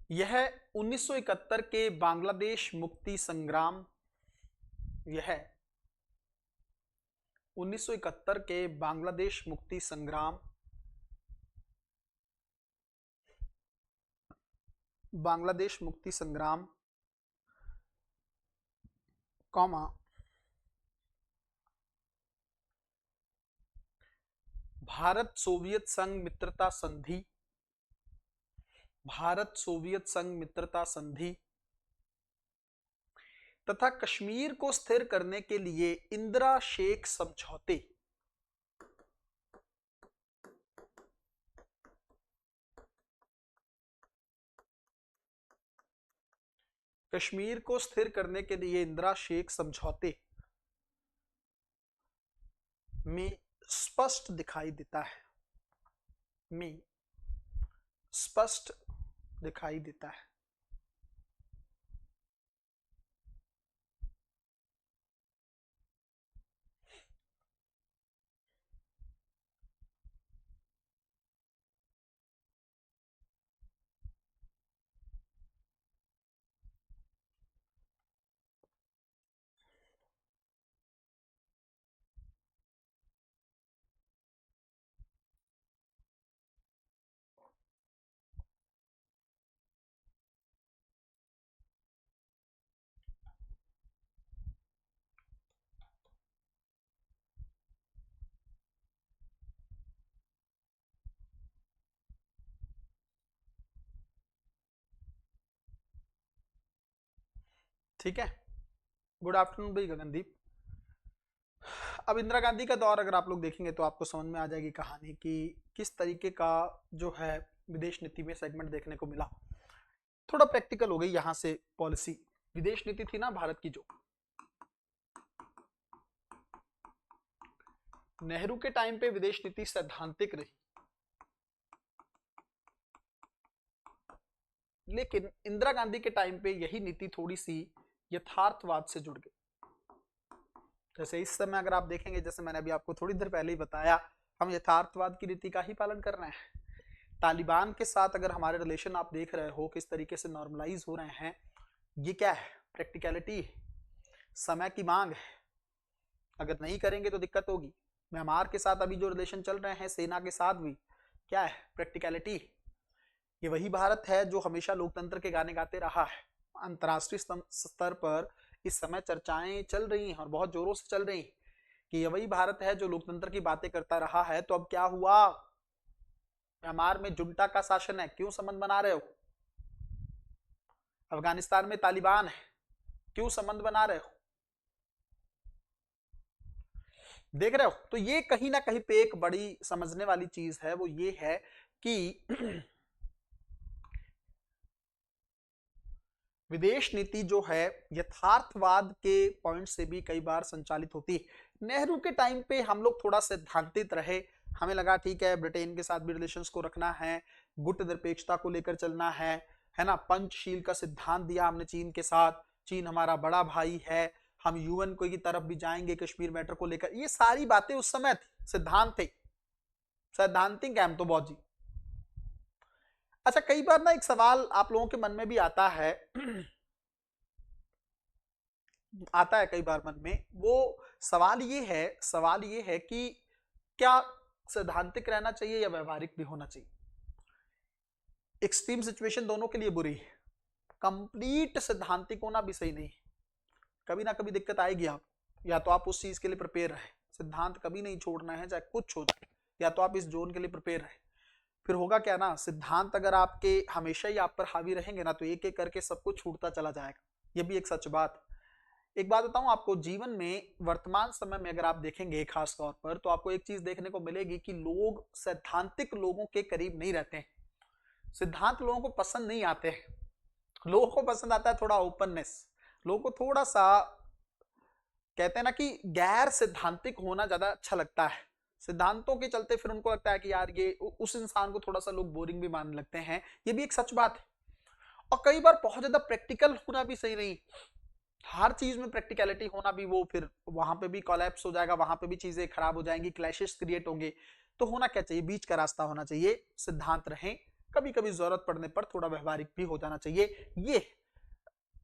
यह 1971 के बांग्लादेश मुक्ति संग्राम, यह 1971 के बांग्लादेश मुक्ति संग्राम, बांग्लादेश मुक्ति संग्राम, कॉमा भारत सोवियत संघ मित्रता संधि, भारत सोवियत संघ मित्रता संधि तथा कश्मीर को स्थिर करने के लिए इंदिरा शेख समझौते, कश्मीर को स्थिर करने के लिए इंदिरा शेख समझौते में स्पष्ट दिखाई देता है, में स्पष्ट दिखाई देता है। ठीक है, गुड आफ्टरनून भाई गगनदीप। अब इंदिरा गांधी का दौर अगर आप लोग देखेंगे तो आपको समझ में आ जाएगी कहानी कि किस तरीके का जो है विदेश नीति में सेगमेंट देखने को मिला। थोड़ा प्रैक्टिकल हो गई यहां से पॉलिसी। विदेश नीति थी ना भारत की, जो नेहरू के टाइम पे विदेश नीति सैद्धांतिक रही, लेकिन इंदिरा गांधी के टाइम पे यही नीति थोड़ी सी यथार्थवाद से जुड़ गई। जैसे इस समय अगर आप देखेंगे, जैसे मैंने अभी आपको थोड़ी देर पहले ही बताया, हम यथार्थवाद की नीति का ही पालन कर रहे हैं। तालिबान के साथ अगर हमारे रिलेशन आप देख रहे हो किस तरीके से नॉर्मलाइज हो रहे हैं, ये क्या है? प्रैक्टिकलिटी, समय की मांग है। अगर नहीं करेंगे तो दिक्कत होगी। म्यांमार के साथ अभी जो रिलेशन चल रहे हैं, सेना के साथ भी, क्या है? प्रैक्टिकलिटी। ये वही भारत है जो हमेशा लोकतंत्र के गाने गाते रहा है। अंतर्राष्ट्रीय स्तर पर इस समय चर्चाएं चल रही हैं और बहुत जोरों से चल रही हैं कि ये वही भारत है जो लोकतंत्र की बातें करता रहा है। तो अब क्या हुआ? म्यांमार में जुंटा का शासन है, क्यों संबंध बना रहे हो? अफगानिस्तान में तालिबान है, क्यों संबंध बना रहे हो? देख रहे हो? तो ये कहीं ना कहीं पे एक बड़ी समझने वाली चीज है, वो ये है कि विदेश नीति जो है यथार्थवाद के पॉइंट से भी कई बार संचालित होती है। नेहरू के टाइम पे हम लोग थोड़ा सिद्धांतित रहे, हमें लगा ठीक है ब्रिटेन के साथ भी रिलेशंस को रखना है, गुट निरपेक्षता को लेकर चलना है ना। पंचशील का सिद्धांत दिया हमने चीन के साथ, चीन हमारा बड़ा भाई है, हम यूएन को की तरफ भी जाएंगे कश्मीर मैटर को लेकर। ये सारी बातें उस समय थी, सिद्धांत थे, सैद्धांतिक है हम तो बहुत जी। अच्छा, कई बार ना एक सवाल आप लोगों के मन में भी आता है कई बार मन में, वो सवाल ये है कि क्या सैद्धांतिक रहना चाहिए या व्यवहारिक भी होना चाहिए? एक्सट्रीम सिचुएशन दोनों के लिए बुरी है, कंप्लीट सैद्धांतिक होना भी सही नहीं है। कभी ना कभी दिक्कत आएगी आप, या तो आप उस चीज के लिए प्रिपेयर रहे, सिद्धांत कभी नहीं छोड़ना है चाहे कुछ हो जाए, या तो आप इस जोन के लिए प्रिपेयर रहे। फिर होगा क्या ना, सिद्धांत अगर आपके हमेशा ही आप पर हावी रहेंगे ना, तो एक एक करके सब कुछ छूटता चला जाएगा। ये भी एक सच बात। एक बात बताऊं आपको, जीवन में वर्तमान समय में अगर आप देखेंगे खास तौर पर, तो आपको एक चीज देखने को मिलेगी कि लोग सैद्धांतिक लोगों के करीब नहीं रहते हैं। सिद्धांत लोगों को पसंद नहीं आते हैं। लोगों को पसंद आता है थोड़ा ओपननेस, लोगों को थोड़ा सा कहते हैं ना कि गैर सिद्धांतिक होना ज्यादा अच्छा लगता है। सिद्धांतों के चलते फिर उनको लगता है कि यार ये उस इंसान को थोड़ा सा लोग बोरिंग भी मानने लगते हैं। ये भी एक सच बात है। और कई बार बहुत ज्यादा प्रैक्टिकल होना भी सही नहीं, हर चीज में प्रैक्टिकलिटी होना भी, वो फिर वहां पे भी कोलैप्स हो जाएगा, वहां पे भी चीजें खराब हो जाएंगी, क्लैशेस क्रिएट होंगे। तो होना क्या चाहिए? बीच का रास्ता होना चाहिए। सिद्धांत रहें, कभी कभी जरूरत पड़ने पर थोड़ा व्यवहारिक भी हो जाना चाहिए। ये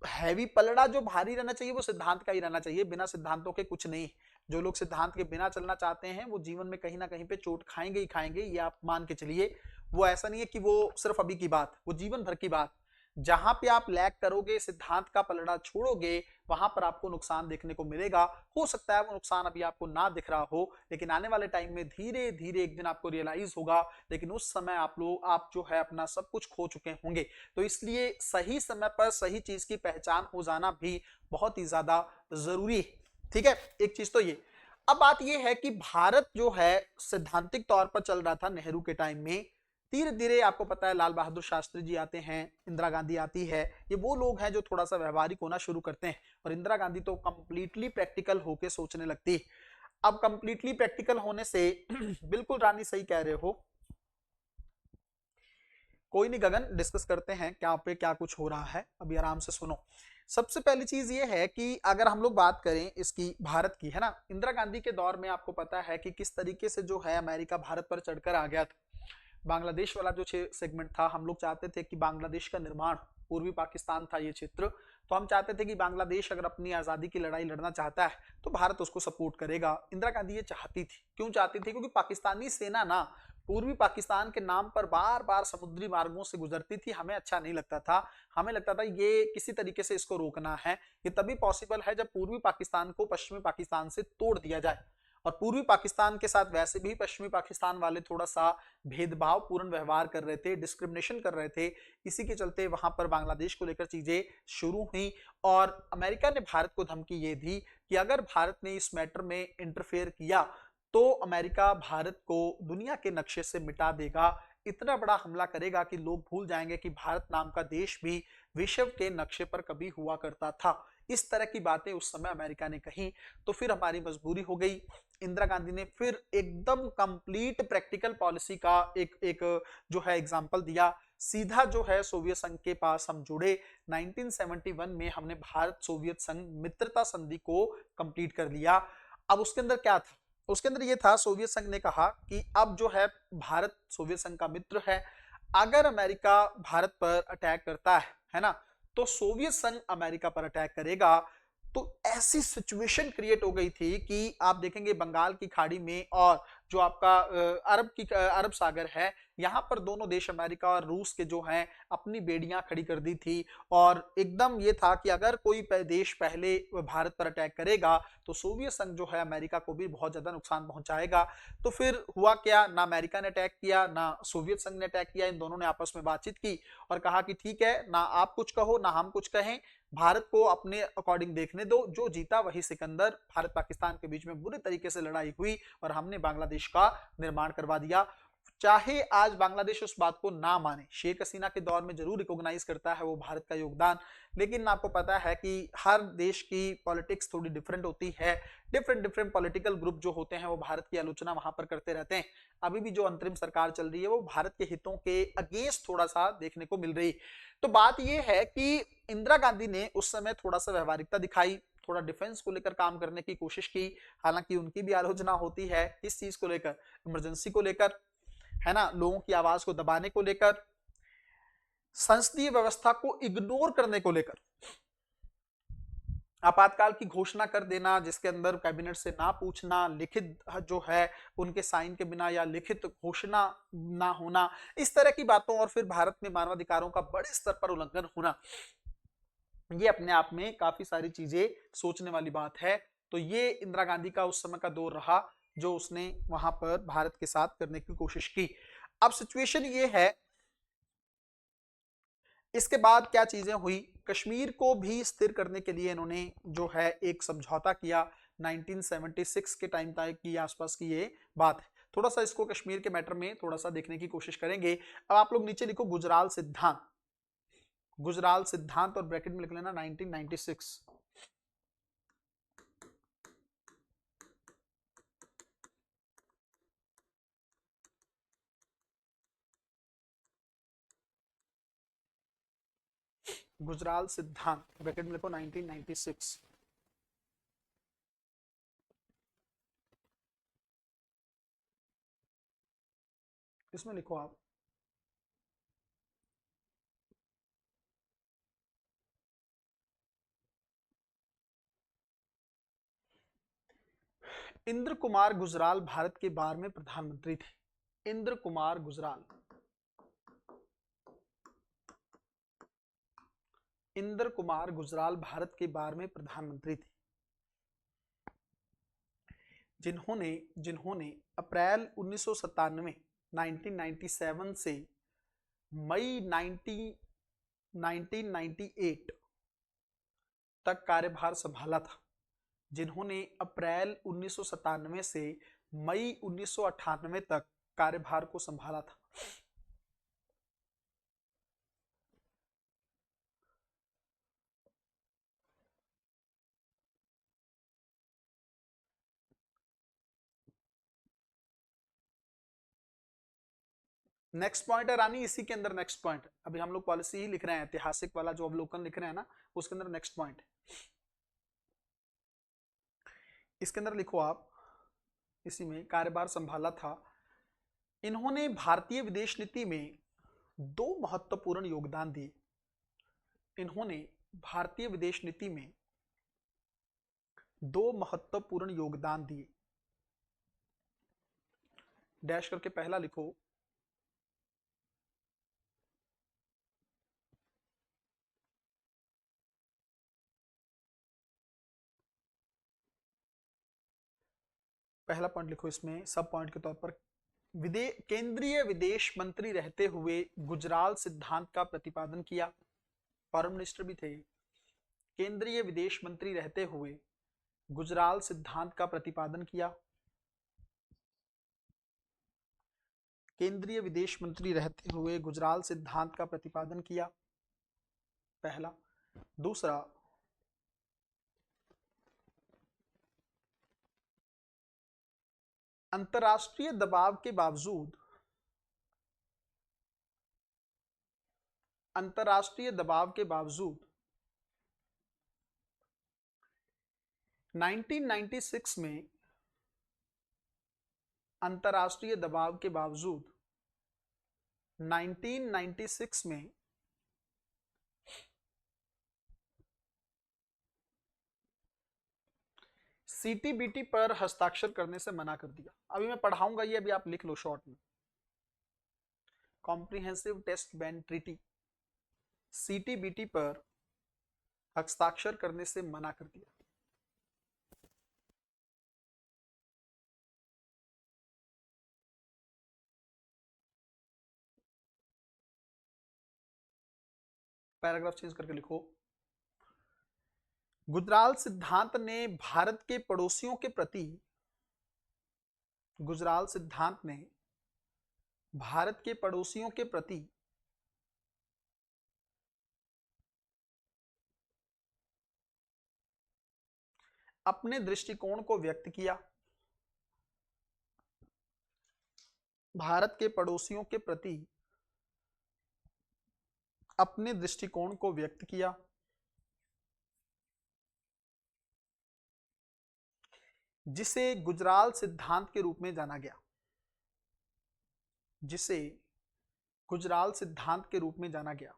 हैवी पलड़ा जो भारी रहना चाहिए वो सिद्धांत का ही रहना चाहिए, बिना सिद्धांतों के कुछ नहीं। जो लोग सिद्धांत के बिना चलना चाहते हैं वो जीवन में कहीं ना कहीं पे चोट खाएंगे ही खाएंगे, ये आप मान के चलिए। वो ऐसा नहीं है कि वो सिर्फ अभी की बात, वो जीवन भर की बात। जहां पे आप लैग करोगे, सिद्धांत का पलड़ा छोड़ोगे, वहां पर आपको नुकसान देखने को मिलेगा। हो सकता है वो नुकसान अभी आपको ना दिख रहा हो, लेकिन आने वाले टाइम में धीरे धीरे एक दिन आपको रियलाइज होगा। लेकिन उस समय आप जो है अपना सब कुछ खो चुके होंगे। तो इसलिए सही समय पर सही चीज की पहचान हो जाना भी बहुत ही ज्यादा जरूरी है। ठीक है, एक चीज तो ये। अब बात ये है कि भारत जो है सैद्धांतिक तौर पर चल रहा था नेहरू के टाइम में, धीरे धीरे आपको पता है लाल बहादुर शास्त्री जी आते हैं, इंदिरा गांधी आती है, ये वो लोग हैं जो थोड़ा सा व्यवहारिक होना शुरू करते हैं। और इंदिरा गांधी तो कंप्लीटली प्रैक्टिकल होके सोचने लगती है। अब कंप्लीटली प्रैक्टिकल होने से बिल्कुल रानी सही कह रहे हो, कोई नहीं गगन, डिस्कस करते हैं क्या पे क्या कुछ हो रहा है, अभी आराम से सुनो। सबसे पहली चीज ये है कि अगर हम लोग बात करें इसकी भारत की, है ना, इंदिरा गांधी के दौर में आपको पता है कि किस तरीके से जो है अमेरिका भारत पर चढ़कर आ गया था। बांग्लादेश वाला जो सेगमेंट था, हम लोग चाहते थे कि बांग्लादेश का निर्माण, पूर्वी पाकिस्तान था ये क्षेत्र, तो हम चाहते थे कि बांग्लादेश अगर अपनी आजादी की लड़ाई लड़ना चाहता है तो भारत उसको सपोर्ट करेगा। इंदिरा गांधी ये चाहती थी। क्यों चाहती थी? क्योंकि पाकिस्तानी सेना ना पूर्वी पाकिस्तान के नाम पर बार बार समुद्री मार्गों से गुजरती थी, हमें अच्छा नहीं लगता था। हमें लगता था ये किसी तरीके से इसको रोकना है। ये तभी पॉसिबल है जब पूर्वी पाकिस्तान को पश्चिमी पाकिस्तान से तोड़ दिया जाए। और पूर्वी पाकिस्तान के साथ वैसे भी पश्चिमी पाकिस्तान वाले थोड़ा सा भेदभाव पूर्ण व्यवहार कर रहे थे, डिस्क्रिमिनेशन कर रहे थे। इसी के चलते वहां पर बांग्लादेश को लेकर चीजें शुरू हुई। और अमेरिका ने भारत को धमकी ये दी कि अगर भारत ने इस मैटर में इंटरफेयर किया तो अमेरिका भारत को दुनिया के नक्शे से मिटा देगा। इतना बड़ा हमला करेगा कि लोग भूल जाएंगे कि भारत नाम का देश भी विश्व के नक्शे पर कभी हुआ करता था। इस तरह की बातें उस समय अमेरिका ने कही। तो फिर हमारी मजबूरी हो गई, इंदिरा गांधी ने फिर एकदम कंप्लीट प्रैक्टिकल पॉलिसी का एक जो है एग्जांपल दिया। सीधा जो है सोवियत संघ के पास हम जुड़े। 1971 में हमने भारत सोवियत संघ मित्रता संधि को कंप्लीट कर लिया। अब उसके अंदर क्या था? उसके अंदर ये था, सोवियत संघ ने कहा कि अब जो है भारत सोवियत संघ का मित्र है, अगर अमेरिका भारत पर अटैक करता है ना, तो सोवियत संघ अमेरिका पर अटैक करेगा। तो ऐसी सिचुएशन क्रिएट हो गई थी कि आप देखेंगे बंगाल की खाड़ी में और जो आपका अरब सागर है, यहाँ पर दोनों देश अमेरिका और रूस के जो हैं अपनी बेड़ियां खड़ी कर दी थी। और एकदम ये था कि अगर कोई देश पहले भारत पर अटैक करेगा तो सोवियत संघ जो है अमेरिका को भी बहुत ज्यादा नुकसान पहुंचाएगा। तो फिर हुआ क्या, ना अमेरिका ने अटैक किया ना सोवियत संघ ने अटैक किया। इन दोनों ने आपस में बातचीत की और कहा कि ठीक है, ना आप कुछ कहो ना हम कुछ कहें, भारत को अपने अकॉर्डिंग देखने दो, जो जीता वही सिकंदर। भारत पाकिस्तान के बीच में बुरी तरीके से लड़ाई हुई और हमने बांग्लादेश का निर्माण करवा दिया। चाहे आज बांग्लादेश उस बात को ना माने, शेख हसीना के दौर में जरूर रिकॉग्नाइज करता है वो भारत का योगदान, लेकिन आपको पता है कि हर देश की पॉलिटिक्स थोड़ी डिफरेंट होती है। डिफरेंट डिफरेंट पॉलिटिकल ग्रुप जो होते हैं वो भारत की आलोचना वहां पर करते रहते हैं। अभी भी जो अंतरिम सरकार चल रही है वो भारत के हितों के अगेंस्ट थोड़ा सा देखने को मिल रही। तो बात यह है कि इंदिरा गांधी ने उस समय थोड़ा सा व्यवहारिकता दिखाई, थोड़ा डिफेंस को लेकर काम करने की कोशिश की। हालांकि उनकी भी आलोचना होती है इस चीज को लेकर, इमरजेंसी को लेकर, है ना, लोगों की आवाज को दबाने को लेकर, संसदीय व्यवस्था को इग्नोर करने को लेकर, आपातकाल की घोषणा कर देना जिसके अंदर कैबिनेट से ना पूछना, लिखित जो है उनके साइन के बिना या लिखित घोषणा ना होना, इस तरह की बातों, और फिर भारत में मानवाधिकारों का बड़े स्तर पर उल्लंघन होना, ये अपने आप में काफी सारी चीजें सोचने वाली बात है। तो ये इंदिरा गांधी का उस समय का दौर रहा जो उसने वहां पर भारत के साथ करने की कोशिश की। अब सिचुएशन ये है, इसके बाद क्या चीजें हुई, कश्मीर को भी स्थिर करने के लिए इन्होंने जो है एक समझौता किया। 1976 के टाइम तक की आसपास की ये बात है। थोड़ा सा इसको कश्मीर के मैटर में थोड़ा सा देखने की कोशिश करेंगे। अब आप लोग नीचे लिखो गुजराल सिद्धांत, गुजराल सिद्धांत और ब्रैकेट में लिख लेना 1996। गुजराल सिद्धांत ब्रैकेट में लिखो 1996। इसमें लिखो आप इंद्र कुमार गुजराल भारत के 12वें प्रधानमंत्री थे। इंद्र कुमार गुजराल, इंद्र कुमार गुजराल भारत के 12वें प्रधानमंत्री थे, जिन्होंने जिन्होंने अप्रैल 1997 1997 से मई 1998 तक कार्यभार संभाला था। जिन्होंने अप्रैल 1997 से मई 1998 तक कार्यभार को संभाला था। नेक्स्ट पॉइंट है रानी, इसी के अंदर नेक्स्ट पॉइंट, अभी हम लोग पॉलिसी ही लिख रहे हैं, ऐतिहासिक वाला जो अवलोकन लिख रहे हैं ना, उसके अंदर नेक्स्ट पॉइंट इसके अंदर लिखो आप, इसी में कार्यभार संभाला था। इन्होंने भारतीय विदेश नीति में दो महत्वपूर्ण योगदान दिए। इन्होंने भारतीय विदेश नीति में दो महत्वपूर्ण योगदान दिए। डैश करके पहला लिखो, पहला पॉइंट लिखो इसमें सब पॉइंट के तौर पर, केंद्रीय विदेश मंत्री रहते हुए गुजराल सिद्धांत का प्रतिपादन किया। फॉरेन मिनिस्टर भी थे। केंद्रीय विदेश मंत्री रहते हुए गुजराल सिद्धांत का प्रतिपादन किया। केंद्रीय विदेश मंत्री रहते हुए गुजराल सिद्धांत का प्रतिपादन किया, पहला। दूसरा, अंतर्राष्ट्रीय दबाव के बावजूद, अंतर्राष्ट्रीय दबाव के बावजूद 1996 में, अंतर्राष्ट्रीय दबाव के बावजूद 1996 में सीटीबीटी पर हस्ताक्षर करने से मना कर दिया। अभी मैं पढ़ाऊंगा ये, अभी आप लिख लो शॉर्ट में, comprehensive test ban treaty, CTBT पर हस्ताक्षर करने से मना कर दिया। पैराग्राफ चेंज करके लिखो, गुजराल सिद्धांत ने भारत के पड़ोसियों के प्रति, गुजराल सिद्धांत ने भारत के पड़ोसियों के प्रति अपने दृष्टिकोण को व्यक्त किया। भारत के पड़ोसियों के प्रति अपने दृष्टिकोण को व्यक्त किया, जिसे गुजराल सिद्धांत के रूप में जाना गया, जिसे गुजराल सिद्धांत के रूप में जाना गया।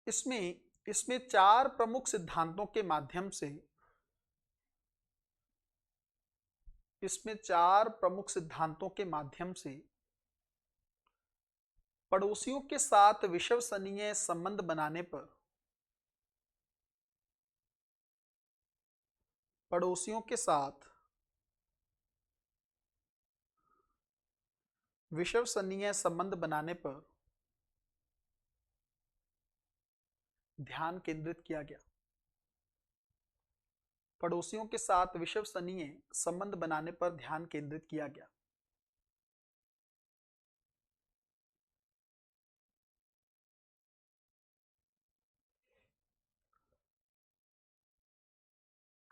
इसमें इसमें चार प्रमुख सिद्धांतों के माध्यम से, इसमें चार प्रमुख सिद्धांतों के माध्यम से पड़ोसियों के साथ विश्वसनीय संबंध बनाने पर, पड़ोसियों के साथ विश्वसनीय संबंध बनाने पर ध्यान केंद्रित किया गया। पड़ोसियों के साथ विश्वसनीय संबंध बनाने पर ध्यान केंद्रित किया गया।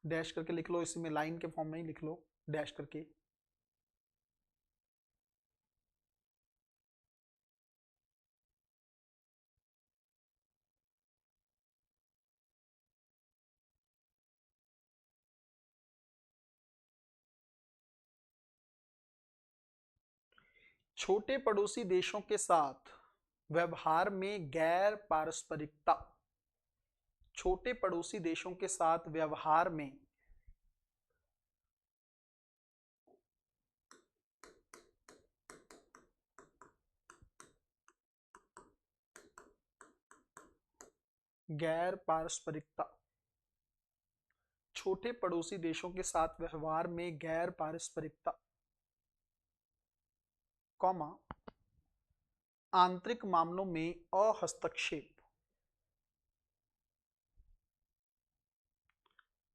डैश करके लिख लो, इसी में लाइन के फॉर्म में ही लिख लो डैश करके। छोटे पड़ोसी देशों के साथ व्यवहार में गैर पारस्परिकता, छोटे पड़ोसी देशों के साथ व्यवहार में गैर पारस्परिकता, छोटे पड़ोसी देशों के साथ व्यवहार में गैर पारस्परिकता, कॉमा, आंतरिक मामलों में अहस्तक्षेप,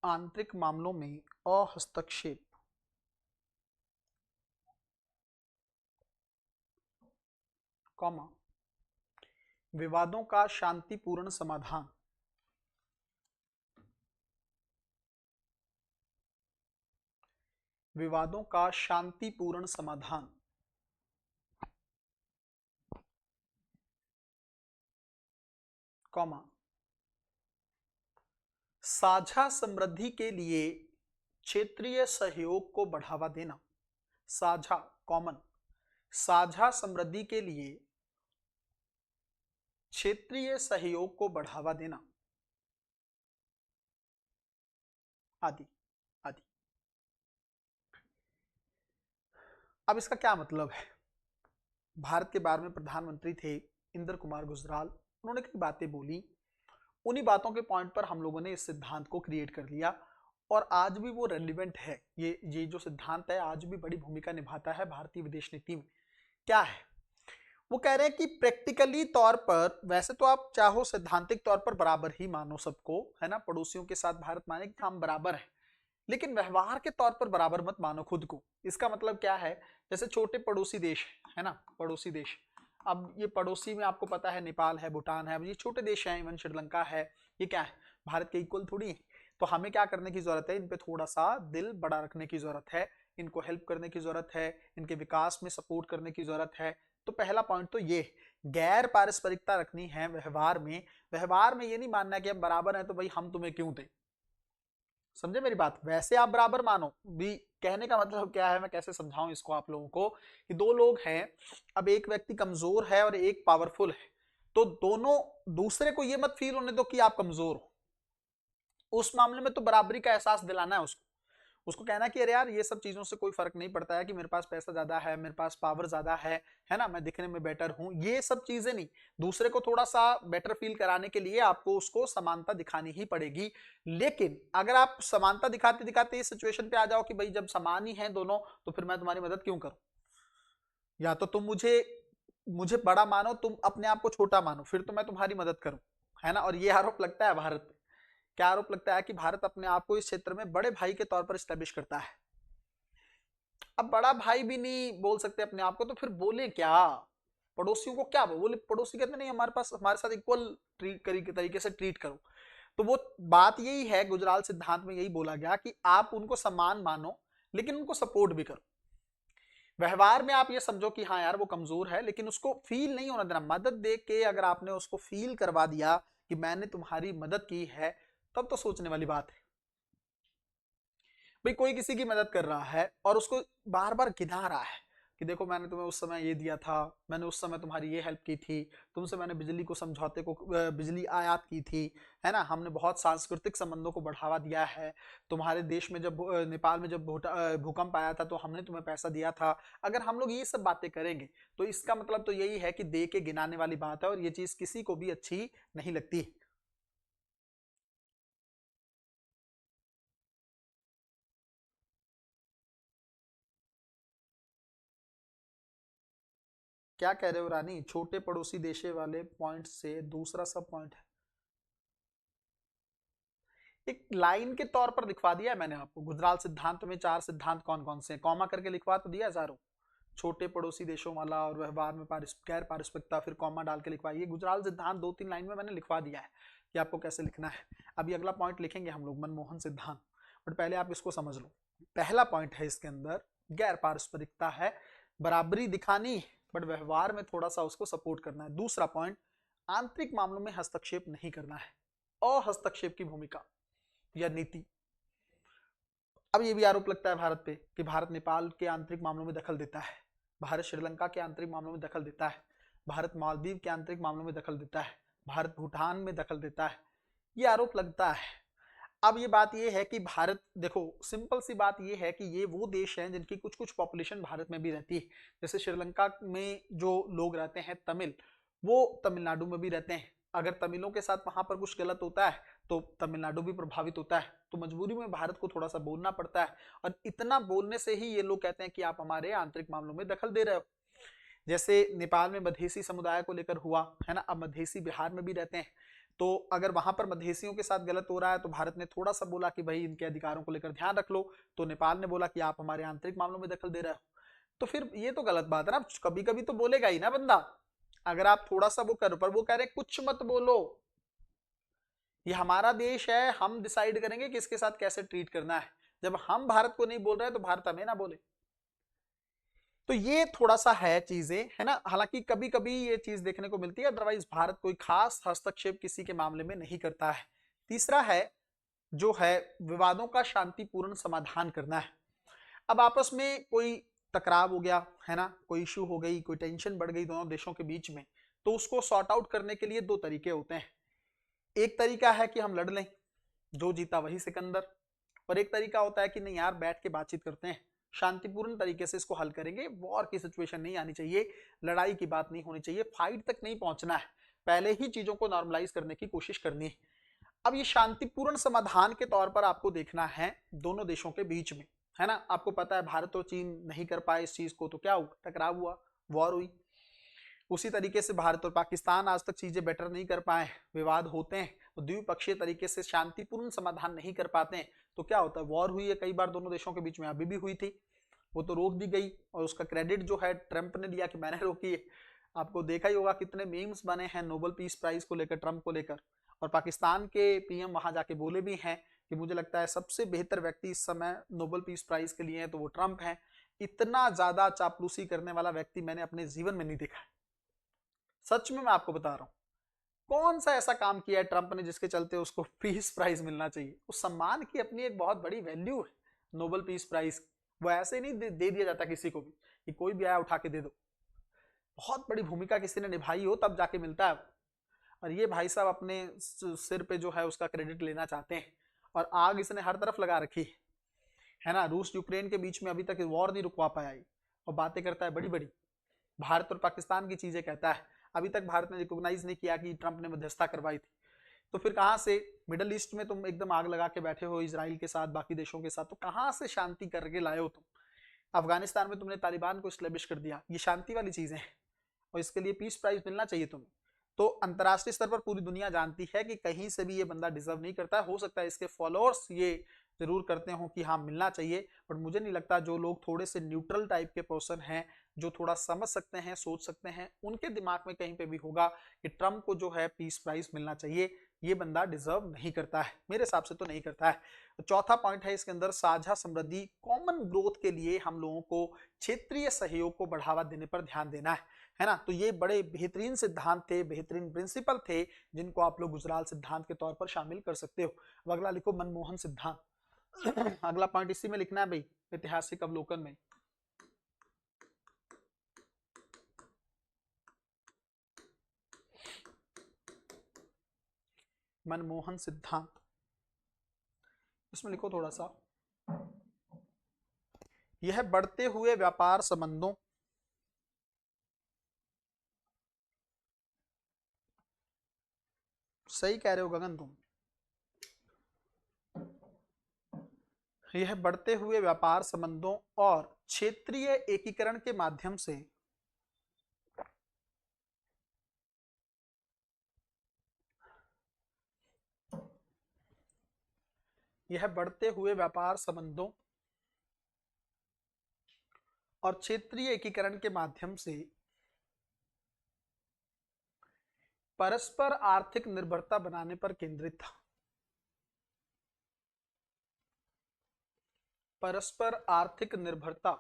आंतरिक मामलों में अहस्तक्षेप, कॉमा विवादों का शांतिपूर्ण समाधान, विवादों का शांतिपूर्ण समाधान, कॉमा साझा समृद्धि के लिए क्षेत्रीय सहयोग को बढ़ावा देना, साझा कॉमन, साझा समृद्धि के लिए क्षेत्रीय सहयोग को बढ़ावा देना, आदि आदि। अब इसका क्या मतलब है? भारत के बारे में प्रधानमंत्री थे इंद्र कुमार गुजराल, उन्होंने कई बातें बोली, उन्हीं बातों के पॉइंट पर हम लोगों ने इस सिद्धांत को क्रिएट कर लिया और आज भी वो रेलिवेंट है। ये जो सिद्धांत है आज भी बड़ी भूमिका निभाता है भारतीय विदेश नीति में। क्या है वो कह रहे हैं कि प्रैक्टिकली तौर पर, वैसे तो आप चाहो सैद्धांतिक तौर पर बराबर ही मानो सबको, है ना, पड़ोसियों के साथ भारत माने कि हम बराबर हैं, लेकिन व्यवहार के तौर पर बराबर मत मानो खुद को। इसका मतलब क्या है? जैसे छोटे पड़ोसी देश है ना, पड़ोसी देश, अब ये पड़ोसी में आपको पता है नेपाल है, भूटान है, अब ये छोटे देश हैं, इवन श्रीलंका है, ये क्या है, भारत के इक्वल थोड़ी है। तो हमें क्या करने की जरूरत है? इन पे थोड़ा सा दिल बड़ा रखने की जरूरत है, इनको हेल्प करने की जरूरत है, इनके विकास में सपोर्ट करने की जरूरत है। तो पहला पॉइंट तो ये गैर पारस्परिकता रखनी है व्यवहार में। व्यवहार में ये नहीं मानना है कि हम बराबर हैं तो भाई हम तुम्हें क्यों दें, समझे मेरी बात? वैसे आप बराबर मानो भी, कहने का मतलब क्या है, मैं कैसे समझाऊं इसको आप लोगों को, कि दो लोग हैं, अब एक व्यक्ति कमजोर है और एक पावरफुल है, तो दोनों, दूसरे को ये मत फील होने दो कि आप कमजोर हो, उस मामले में तो बराबरी का एहसास दिलाना है उसको। उसको कहना कि अरे यार ये सब चीजों से कोई फर्क नहीं पड़ता है कि मेरे पास पैसा ज्यादा है, मेरे पास पावर ज्यादा है ना, मैं दिखने में बेटर हूं, ये सब चीजें नहीं। दूसरे को थोड़ा सा बेटर फील कराने के लिए आपको उसको समानता दिखानी ही पड़ेगी। लेकिन अगर आप समानता दिखाते दिखाते इस सिचुएशन पे आ जाओ कि भाई जब समान ही है दोनों तो फिर मैं तुम्हारी मदद क्यों करूं, या तो तुम मुझे मुझे बड़ा मानो, तुम अपने आप को छोटा मानो, फिर तो मैं तुम्हारी मदद करूं, है ना। और ये आरोप लगता है भारत पे। क्या आरोप लगता है? कि भारत अपने आप को इस क्षेत्र में बड़े भाई के तौर पर स्टैब्लिश करता है। अब बड़ा भाई भी नहीं बोल सकते अपने आप को, तो फिर बोले क्या? पड़ोसियों को क्या बोले? पड़ोसी कहते नहीं हमारे पास, हमारे साथ इक्वल तरीके से ट्रीट करो। तो वो बात यही है, गुजराल सिद्धांत में यही बोला गया कि आप उनको सम्मान मानो लेकिन उनको सपोर्ट भी करो। व्यवहार में आप ये समझो कि हाँ यार वो कमजोर है, लेकिन उसको फील नहीं होना देना। मदद दे के अगर आपने उसको फील करवा दिया कि मैंने तुम्हारी मदद की है, तब तो सोचने वाली बात है। भाई कोई किसी की मदद कर रहा है और उसको बार बार गिना रहा है कि देखो मैंने तुम्हें उस समय ये दिया था, मैंने उस समय तुम्हारी ये हेल्प की थी, तुमसे मैंने बिजली को समझौते को बिजली आयात की थी, है ना, हमने बहुत सांस्कृतिक संबंधों को बढ़ावा दिया है, तुम्हारे देश में जब नेपाल में जब भूकंप आया था तो हमने तुम्हें पैसा दिया था। अगर हम लोग ये सब बातें करेंगे तो इसका मतलब तो यही है कि दे के गिनाने वाली बात है, और ये चीज किसी को भी अच्छी नहीं लगती। क्या कह रहे हो रानी? छोटे पड़ोसी देशे वाले पॉइंट से दूसरा सब पॉइंट है, एक लाइन के तौर पर लिखवा दिया है मैंने आपको। गुजराल सिद्धांत में 4 सिद्धांत कौन कौन से हैं, कॉमा करके लिखवा तो दिया चारों, छोटे पड़ोसी देशों वाला और व्यवहार में गैर पारस्परिकता, फिर कॉमा डाल के लिखवाइए। गुजराल सिद्धांत 2-3 लाइन में मैंने लिखवा दिया है कि आपको कैसे लिखना है। अभी अगला पॉइंट लिखेंगे हम लोग, मनमोहन सिद्धांत, बट पहले आप इसको समझ लो। पहला पॉइंट है इसके अंदर गैर पारस्परिकता है, बराबरी दिखानी बट व्यवहार में थोड़ा सा उसको सपोर्ट करना है। दूसरा पॉइंट, आंतरिक मामलों में हस्तक्षेप नहीं करना है, अहस्तक्षेप की भूमिका या नीति। अब ये भी आरोप लगता है भारत पे कि भारत नेपाल के आंतरिक मामलों में दखल देता है, भारत श्रीलंका के आंतरिक मामलों में दखल देता है, भारत मालदीव के आंतरिक मामलों में दखल देता है, भारत भूटान में दखल देता है, ये आरोप लगता है। अब ये बात ये है कि भारत, देखो सिंपल सी बात ये है कि ये वो देश हैं जिनकी कुछ कुछ पॉपुलेशन भारत में भी रहती है। जैसे श्रीलंका में जो लोग रहते हैं तमिल, वो तमिलनाडु में भी रहते हैं। अगर तमिलों के साथ वहां पर कुछ गलत होता है तो तमिलनाडु भी प्रभावित होता है, तो मजबूरी में भारत को थोड़ा सा बोलना पड़ता है। और इतना बोलने से ही ये लोग कहते हैं कि आप हमारे आंतरिक मामलों में दखल दे रहे हो। जैसे नेपाल में मधेसी समुदाय को लेकर हुआ है ना, अब मधेसी बिहार में भी रहते हैं, तो अगर वहां पर मधेसियों के साथ गलत हो रहा है तो भारत ने थोड़ा सा बोला कि भाई इनके अधिकारों को लेकर ध्यान रख लो, तो नेपाल ने बोला कि आप हमारे आंतरिक मामलों में दखल दे रहे हो। तो फिर ये तो गलत बात है ना, कभी कभी तो बोलेगा ही ना बंदा। अगर आप थोड़ा सा वो करो, पर वो कह रहे कुछ मत बोलो, ये हमारा देश है, हम डिसाइड करेंगे किसके साथ कैसे ट्रीट करना है। जब हम भारत को नहीं बोल रहे हैं तो भारत हमें ना बोले। तो ये थोड़ा सा है चीजें, है ना। हालांकि कभी कभी ये चीज देखने को मिलती है, अदरवाइज भारत कोई खास हस्तक्षेप किसी के मामले में नहीं करता है। तीसरा है जो है विवादों का शांतिपूर्ण समाधान करना है। अब आपस में कोई टकराव हो गया है ना, कोई इशू हो गई, कोई टेंशन बढ़ गई दोनों देशों के बीच में, तो उसको सॉर्ट आउट करने के लिए दो तरीके होते हैं। एक तरीका है कि हम लड़ लें, जो जीता वही सिकंदर। और एक तरीका होता है कि नहीं यार, बैठ के बातचीत करते हैं, शांतिपूर्ण तरीके से इसको हल करेंगे, वॉर की सिचुएशन नहीं आनी चाहिए, लड़ाई की बात नहीं होनी चाहिए, फाइट तक नहीं पहुंचना है, पहले ही चीजों को नॉर्मलाइज करने की कोशिश करनी है। अब ये शांतिपूर्ण समाधान के तौर पर आपको देखना है दोनों देशों के बीच में, है ना। आपको पता है भारत और चीन नहीं कर पाए इस चीज को, तो क्या हुआ, टकराव हुआ, वॉर हुई। उसी तरीके से भारत और पाकिस्तान आज तक चीजें बेटर नहीं कर पाए, विवाद होते हैं तो द्विपक्षीय तरीके से शांतिपूर्ण समाधान नहीं कर पाते हैं, तो क्या होता है, वॉर हुई है कई बार दोनों देशों के बीच में, अभी भी हुई थी, वो तो रोक दी गई, और उसका क्रेडिट जो है ट्रंप ने लिया कि मैंने रोकी है। आपको देखा ही होगा कितने मीम्स बने हैं नोबेल पीस प्राइज को लेकर, ट्रंप को लेकर। और पाकिस्तान के पीएम वहां जाके बोले भी हैं कि मुझे लगता है सबसे बेहतर व्यक्ति इस समय नोबेल पीस प्राइज के लिए है तो वो ट्रंप है। इतना ज्यादा चापलूसी करने वाला व्यक्ति मैंने अपने जीवन में नहीं देखा है, सच में मैं आपको बता रहा हूँ। कौन सा ऐसा काम किया है ट्रंप ने जिसके चलते उसको पीस प्राइज मिलना चाहिए। उस सम्मान की अपनी एक बहुत बड़ी वैल्यू है, नोबेल पीस प्राइज। वो ऐसे नहीं दे दिया जाता किसी को भी कि कोई भी आया उठा के दे दो, बहुत बड़ी भूमिका किसी ने निभाई हो तब जाके मिलता है। और ये भाई साहब अपने सिर पे जो है उसका क्रेडिट लेना चाहते हैं, और आग इसने हर तरफ लगा रखी है ना। रूस यूक्रेन के बीच में अभी तक वॉर नहीं रुकवा पाया, और बातें करता है बड़ी बड़ी, भारत और पाकिस्तान की चीजें कहता है। अभी तक भारत ने रिकॉग्नाइज नहीं किया कि ट्रंप ने मध्यस्थता करवाई थी, तो फिर कहां से मिडल ईस्ट में तुम एकदम आग लगा के बैठे हो इसराइल के साथ, बाकी देशों के साथ, तो कहां से शांति करके लाए हो तुम। अफगानिस्तान में तुमने तालिबान को स्टेब्लिश कर दिया, ये शांति वाली चीजें हैं, और इसके लिए पीस प्राइज मिलना चाहिए तुम्हें। तो अंतर्राष्ट्रीय स्तर पर पूरी दुनिया जानती है कि कहीं से भी ये बंदा डिजर्व नहीं करता है। हो सकता है इसके फॉलोअर्स ये जरूर करते हो कि हाँ मिलना चाहिए, बट मुझे नहीं लगता। जो लोग थोड़े से न्यूट्रल टाइप के पर्सन हैं, जो थोड़ा समझ सकते हैं, सोच सकते हैं, उनके दिमाग में कहीं पे भी होगा कि ट्रंप को जो है पीस प्राइज मिलना चाहिए, ये बंदा डिजर्व नहीं करता है, मेरे हिसाब से तो नहीं करता है। तो चौथा पॉइंट है इसके अंदर, साझा समृद्धि, कॉमन ग्रोथ के लिए हम लोगों को क्षेत्रीय सहयोग को बढ़ावा देने पर ध्यान देना है ना। तो ये बड़े बेहतरीन सिद्धांत थे, बेहतरीन प्रिंसिपल थे, जिनको आप लोग गुजराल सिद्धांत के तौर पर शामिल कर सकते हो। अब अगला लिखो मनमोहन सिद्धांत। अगला पॉइंट इसी में लिखना है भाई, ऐतिहासिक अवलोकन में। मनमोहन सिद्धांत, इसमें लिखो थोड़ा सा, यह बढ़ते हुए व्यापार संबंधों सही कह रहे हो गगन तुम, यह बढ़ते हुए व्यापार संबंधों और क्षेत्रीय एकीकरण के माध्यम से यह बढ़ते हुए व्यापार संबंधों और क्षेत्रीय एकीकरण के माध्यम से परस्पर आर्थिक निर्भरता बनाने पर केंद्रित था। परस्पर आर्थिक निर्भरता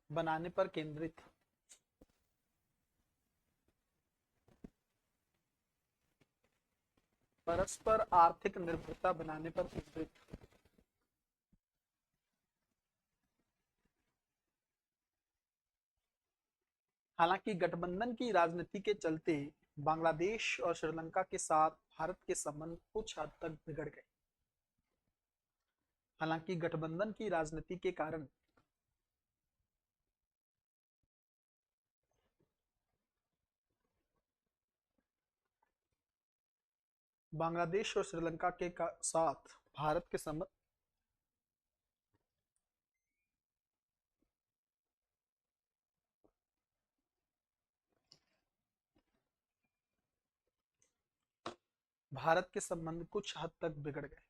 बनाने पर केंद्रित, परस्पर आर्थिक निर्भरता बनाने पर केंद्रित। हालांकि गठबंधन की राजनीति के चलते बांग्लादेश और श्रीलंका के साथ भारत के संबंध कुछ हद तक बिगड़ गए। हालांकि गठबंधन की राजनीति के कारण बांग्लादेश और श्रीलंका के साथ भारत के संबंध कुछ हद तक बिगड़ गए।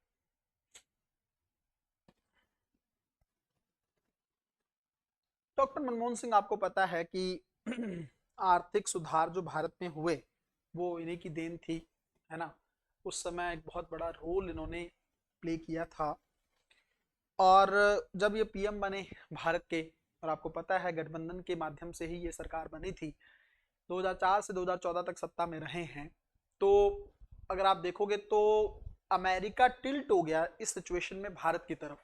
डॉक्टर मनमोहन सिंह, आपको पता है कि आर्थिक सुधार जो भारत में हुए वो इन्हीं की देन थी, है ना। उस समय एक बहुत बड़ा रोल इन्होंने प्ले किया था। और जब ये पीएम बने भारत के, और आपको पता है गठबंधन के माध्यम से ही ये सरकार बनी थी, 2004 से 2014 तक सत्ता में रहे हैं। तो अगर आप देखोगे तो अमेरिका टिल्ट हो गया इस सिचुएशन में भारत की तरफ।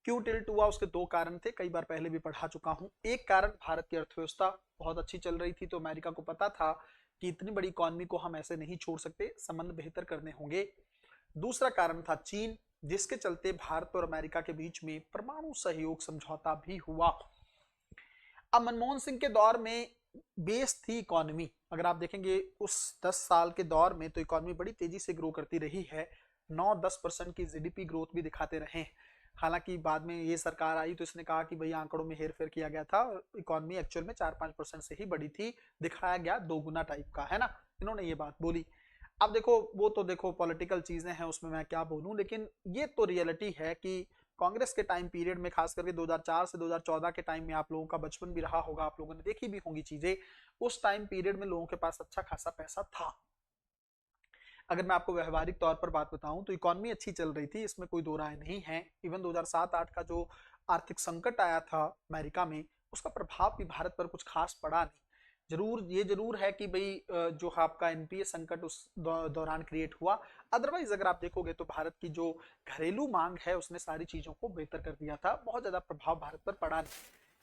क्यों टिल्ट हुआ, उसके दो कारण थे, कई बार पहले भी पढ़ा चुका हूं। एक कारण, भारत की अर्थव्यवस्था बहुत अच्छी चल रही थी, तो अमेरिका को पता था कि इतनी बड़ी इकॉनमी को हम ऐसे नहीं छोड़ सकते, संबंध बेहतर करने होंगे। दूसरा कारण था चीन, जिसके चलते भारत और अमेरिका के बीच में परमाणु सहयोग समझौता भी हुआ। अब मनमोहन सिंह के दौर में बेस थी इकोनॉमी। अगर आप देखेंगे उस 10 साल के दौर में तो इकोनॉमी बड़ी तेजी से ग्रो करती रही है, 9-10% की जीडीपी ग्रोथ भी दिखाते रहे। हालांकि बाद में ये सरकार आई तो इसने कहा कि भाई आंकड़ों में हेरफेर किया गया था, इकोनॉमी एक्चुअल में 4-5% से ही बढ़ी थी, दिखाया गया दोगुना टाइप का, है ना। इन्होंने ये बात बोली। अब देखो वो तो देखो पॉलिटिकल चीजें हैं, उसमें मैं क्या बोलूं, लेकिन ये तो रियलिटी है कि कांग्रेस के टाइम पीरियड में, खास करके 2004 से 2014 के टाइम में, आप लोगों का बचपन भी रहा होगा, आप लोगों ने देखी भी होंगी चीजें, उस टाइम पीरियड में लोगों के पास अच्छा खासा पैसा था। अगर मैं आपको व्यवहारिक तौर पर बात बताऊं तो इकोनॉमी अच्छी चल रही थी, इसमें कोई दो राय नहीं है। इवन 2007-8 का जो आर्थिक संकट आया था अमेरिका में, उसका प्रभाव भी भारत पर कुछ खास पड़ा नहीं। ये जरूर है कि भाई जो आपका एनपीए संकट उस दौरान क्रिएट हुआ। अदरवाइज अगर आप देखोगे तो भारत की जो घरेलू मांग है उसने सारी चीजों को बेहतर कर दिया था, बहुत ज्यादा प्रभाव भारत पर पड़ा नहीं।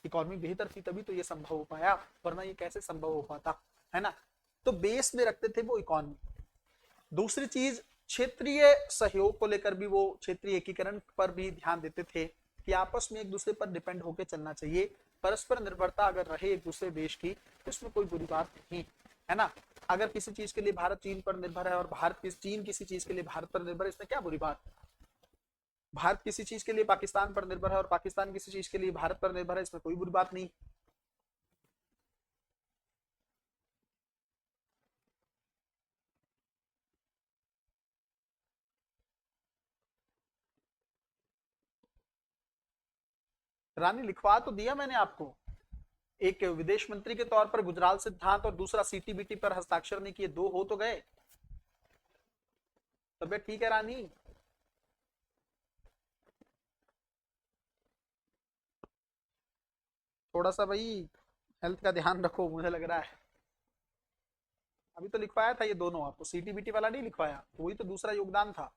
इकोनॉमी बेहतर थी तभी तो ये संभव हो पाया, वरना ये कैसे संभव हो पाता, है ना। तो बेस में रखते थे वो इकोनॉमी। दूसरी चीज, क्षेत्रीय सहयोग को लेकर भी वो क्षेत्रीय एकीकरण पर भी ध्यान देते थे कि आपस में एक दूसरे पर डिपेंड होकर चलना चाहिए। परस्पर निर्भरता अगर रहे एक दूसरे देश की तो इसमें कोई बुरी बात नहीं, है ना। अगर किसी चीज के लिए भारत चीन पर निर्भर है और चीन किसी चीज के लिए भारत पर निर्भर है, इसमें क्या बुरी बात। भारत किसी चीज के लिए पाकिस्तान पर निर्भर है और पाकिस्तान किसी चीज के लिए भारत पर निर्भर है, इसमें कोई बुरी बात नहीं। रानी लिखवा तो दिया मैंने आपको। एक विदेश मंत्री के तौर पर गुजराल सिद्धांत और दूसरा सीटीबीटी पर हस्ताक्षर नहीं किए, दो हो तो गए। तबियत ठीक है रानी? थोड़ा सा भाई हेल्थ का ध्यान रखो, मुझे लग रहा है। अभी तो लिखवाया था ये दोनों, आपको सीटीबीटी वाला नहीं लिखवाया, वही तो दूसरा योगदान था।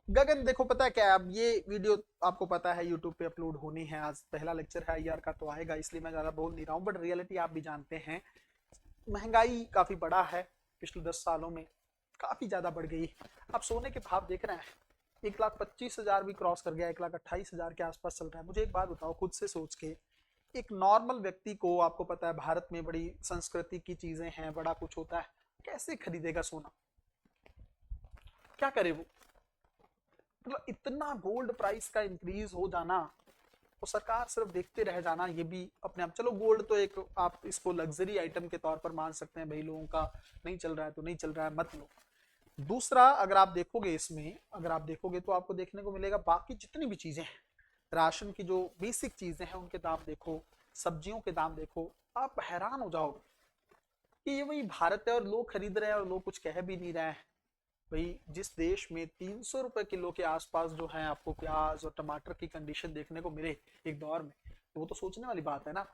गगन देखो पता है क्या है, अब ये वीडियो आपको पता है यूट्यूब पे अपलोड होनी है, आज पहला लेक्चर है ईआर का तो आएगा, इसलिए मैं ज्यादा बोल नहीं रहा हूँ, बट रियलिटी आप भी जानते हैं, महंगाई काफी बड़ा है, पिछले 10 सालों में काफी ज्यादा बढ़ गई। आप सोने के भाव देख रहे हैं, 1,25,000 भी क्रॉस कर गया, 1,28,000 के आसपास चल रहा है। मुझे एक बात बताओ खुद से सोच के, एक नॉर्मल व्यक्ति को, आपको पता है भारत में बड़ी संस्कृति की चीजें हैं, बड़ा कुछ होता है, कैसे खरीदेगा सोना, क्या करे वो। मतलब इतना गोल्ड प्राइस का इंक्रीज हो जाना, और सरकार सिर्फ देखते रह जाना, ये भी अपने आप, चलो गोल्ड तो एक आप इसको लग्जरी आइटम के तौर पर मान सकते हैं, भाई लोगों का नहीं चल रहा है तो नहीं चल रहा है, मत लो। दूसरा, अगर आप देखोगे इसमें, अगर आप देखोगे तो आपको देखने को मिलेगा बाकी जितनी भी चीजें हैं, राशन की जो बेसिक चीजें हैं उनके दाम देखो, सब्जियों के दाम देखो, आप हैरान हो जाओगे कि ये वही भारत है और लोग खरीद रहे हैं और लोग कुछ कह भी नहीं रहे हैं। भाई जिस देश में 300 रुपए किलो के आसपास जो है आपको प्याज और टमाटर की कंडीशन देखने को मिले एक दौर में, तो वो तो सोचने वाली बात है ना।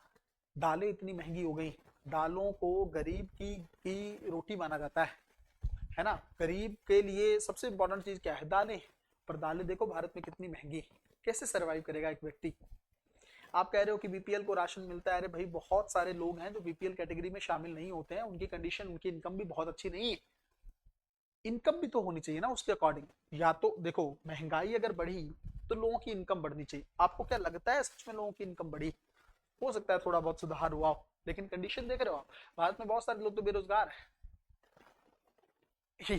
दालें इतनी महंगी हो गई, दालों को गरीब की रोटी माना जाता है ना। गरीब के लिए सबसे इंपॉर्टेंट चीज क्या है, दालें। पर दालें देखो भारत में कितनी महंगी, कैसे सरवाइव करेगा एक व्यक्ति। आप कह रहे हो कि बीपीएल को राशन मिलता है, अरे भाई बहुत सारे लोग हैं जो बीपीएल कैटेगरी में शामिल नहीं होते हैं, उनकी कंडीशन, उनकी इनकम भी बहुत अच्छी नहीं है। इनकम भी तो होनी चाहिए ना उसके अकॉर्डिंग। या तो देखो महंगाई अगर बढ़ी तो लोगों की इनकम बढ़नी चाहिए। आपको क्या लगता है सच में लोगों की इनकम बढ़ी? हो सकता है थोड़ा बहुत सुधार हुआ हो, लेकिन कंडीशन देख रहे हो आप, भारत में बहुत सारे लोग तो बेरोजगार हैं।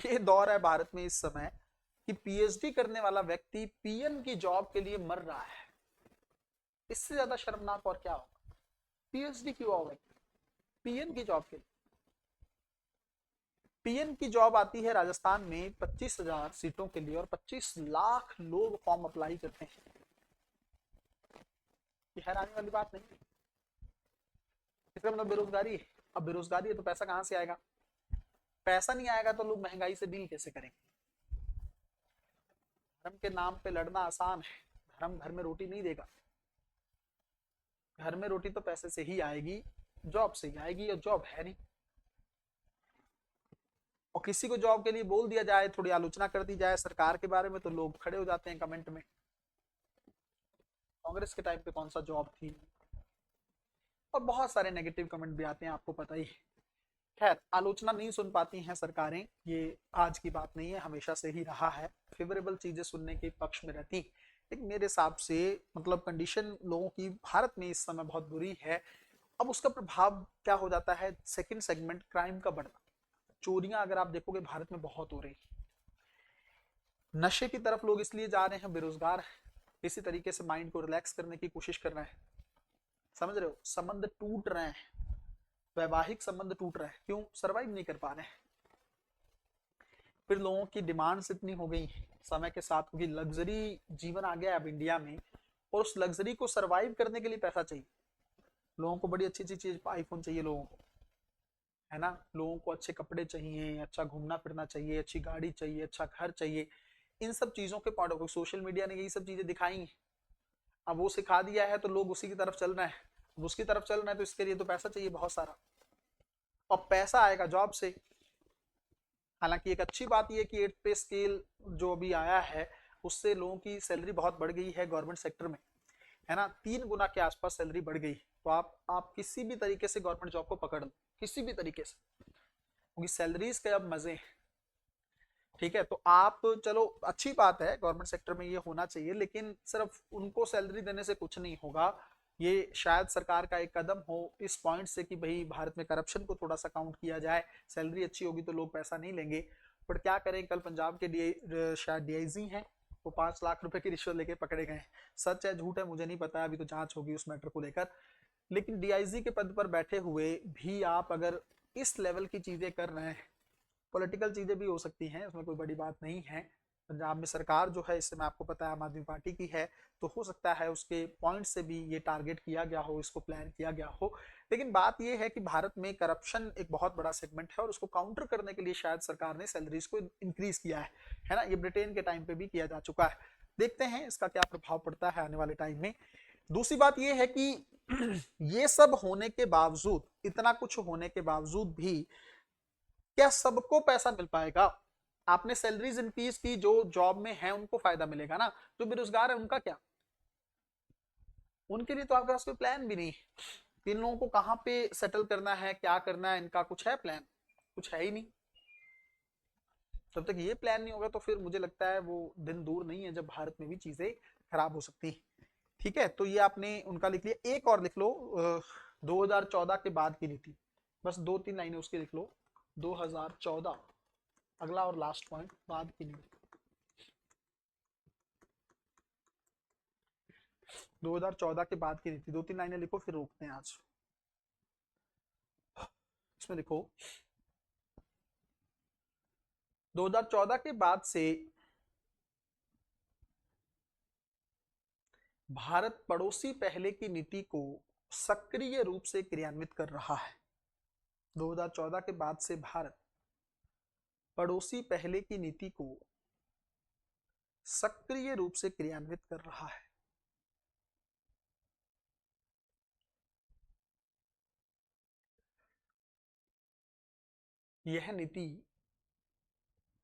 ये दौर है भारत में इस समय कि पीएचडी करने वाला व्यक्ति पीएम की जॉब के लिए मर रहा है। इससे ज्यादा शर्मनाक और क्या होगा। पीएचडी क्यों आओगे, पीएम की जॉब के लिए। पीएम की जॉब आती है राजस्थान में 25,000 सीटों के लिए और 25 लाख लोग फॉर्म अप्लाई करते हैं। ये हैरानी वाली बात नहीं है। इसका मतलब बेरोजगारी है। अब बेरोजगारी है तो पैसा कहाँ से आएगा? पैसा नहीं आएगा तो लोग महंगाई से डील कैसे करेंगे? धर्म के नाम पे लड़ना आसान है, धर्म घर में रोटी नहीं देगा। घर में रोटी तो पैसे से ही आएगी, जॉब से ही आएगी, और जॉब है नहीं। और किसी को जॉब के लिए बोल दिया जाए, थोड़ी आलोचना कर दी जाए सरकार के बारे में, तो लोग खड़े हो जाते हैं कमेंट में, कांग्रेस के टाइम पे कौन सा जॉब थी। और बहुत सारे नेगेटिव कमेंट भी आते हैं, आपको पता ही है। खैर, आलोचना नहीं सुन पाती हैं सरकारें, ये आज की बात नहीं है, हमेशा से ही रहा है। फेवरेबल चीजें सुनने के पक्ष में रहती, लेकिन मेरे हिसाब से मतलब कंडीशन लोगों की भारत में इस समय बहुत बुरी है। अब उसका प्रभाव क्या हो जाता है? सेकंड सेगमेंट, क्राइम का बढ़ना। चोरियां अगर आप देखोगे भारत में बहुत हो रही, नशे की तरफ लोग इसलिए जा रहे हैं, बेरोजगार है, किसी तरीके से माइंड को रिलैक्स करने की कोशिश कर रहे हैं। समझ रहे हो? संबंध टूट रहे हैं, वैवाहिक संबंध टूट रहे हैं, क्यों? सरवाइव नहीं कर पा रहे हैं। फिर लोगों की डिमांड्स इतनी हो गई समय के साथ, क्योंकि लग्जरी जीवन आ गया अब इंडिया में, और उस लग्जरी को सरवाइव करने के लिए पैसा चाहिए। लोगों को बड़ी अच्छी अच्छी चीज, आईफोन चाहिए लोगों को, है ना? लोगों को अच्छे कपड़े चाहिए, अच्छा घूमना फिरना चाहिए, अच्छी गाड़ी चाहिए, अच्छा घर चाहिए। इन सब चीजों के पॉइंट ऑफ, सोशल मीडिया ने यही सब चीजें दिखाई हैं। अब वो सिखा दिया है तो लोग उसी की तरफ चल रहे हैं। अब उसकी तरफ चल रहे हैं तो इसके लिए तो पैसा चाहिए बहुत सारा, और पैसा आएगा जॉब से। हालांकि एक अच्छी बात यह कि 8 पे स्केल जो अभी आया है, उससे लोगों की सैलरी बहुत बढ़ गई है गवर्नमेंट सेक्टर में, है ना? 3 गुना के आसपास सैलरी बढ़ गई। तो आप किसी भी तरीके से गवर्नमेंट जॉब को पकड़ लो, किसी भी तरीके से, क्योंकि सैलरीज के अब मजे हैं। ठीक है, तो आप चलो, अच्छी बात है, गवर्नमेंट सेक्टर में ये होना चाहिए, लेकिन सिर्फ उनको सैलरी देने से कुछ नहीं होगा। ये शायद सरकार का एक कदम हो इस पॉइंट से कि भाई भारत में करप्शन को थोड़ा सा काउंट किया जाए। सैलरी अच्छी होगी तो लोग पैसा नहीं लेंगे। पर क्या करें, कल पंजाब के शायद डीआईजी हैं, वो 5 लाख रुपए की रिश्वत लेके पकड़े गए। सच है झूठ है मुझे नहीं पता, अभी तो जांच होगी उस मैटर को लेकर। लेकिन डीआईजी के पद पर बैठे हुए भी आप अगर इस लेवल की चीजें कर रहे हैं, पॉलिटिकल चीजें भी हो सकती हैं, उसमें कोई बड़ी बात नहीं है। पंजाब में सरकार जो है, इससे मैं आपको पता है आम आदमी पार्टी की है, तो हो सकता है उसके पॉइंट से भी ये टारगेट किया गया हो, इसको प्लान किया गया हो। लेकिन बात ये है कि भारत में करप्शन एक बहुत बड़ा सेगमेंट है, और उसको काउंटर करने के लिए शायद सरकार ने सैलरीज को इंक्रीज किया है ना? ये ब्रिटेन के टाइम पे भी किया जा चुका है। देखते हैं इसका क्या प्रभाव पड़ता है आने वाले टाइम में। दूसरी बात यह है कि ये सब होने के बावजूद, इतना कुछ होने के बावजूद भी क्या सबको पैसा मिल पाएगा? आपने सैलरीज इंक्रीज की, जो जॉब में है उनको फायदा मिलेगा ना, जो बेरोजगार है उनका क्या? उनके लिए तो आपके पास कोई प्लान भी नहीं है। इन लोगों को कहाँ पे सेटल करना है, क्या करना है, इनका कुछ है प्लान? कुछ है ही नहीं। जब तक ये प्लान नहीं होगा तो फिर मुझे लगता है वो दिन दूर नहीं है जब भारत में भी चीजें खराब हो सकती हैं। ठीक है, तो ये आपने उनका लिख लिया। एक और लिख लो, 2014 के बाद की नीति, बस 2-3 लाइनें उसकी लिख लो। 2014, अगला और लास्ट पॉइंट, बाद की नीति। 2014 के बाद की नीति, 2-3 लाइनें लिखो, फिर रोकते हैं आज। इसमें लिखो, 2014 के बाद से भारत पड़ोसी पहले की नीति को सक्रिय रूप से क्रियान्वित कर रहा है। 2014 के बाद से भारत पड़ोसी पहले की नीति को सक्रिय रूप से क्रियान्वित कर रहा है। यह नीति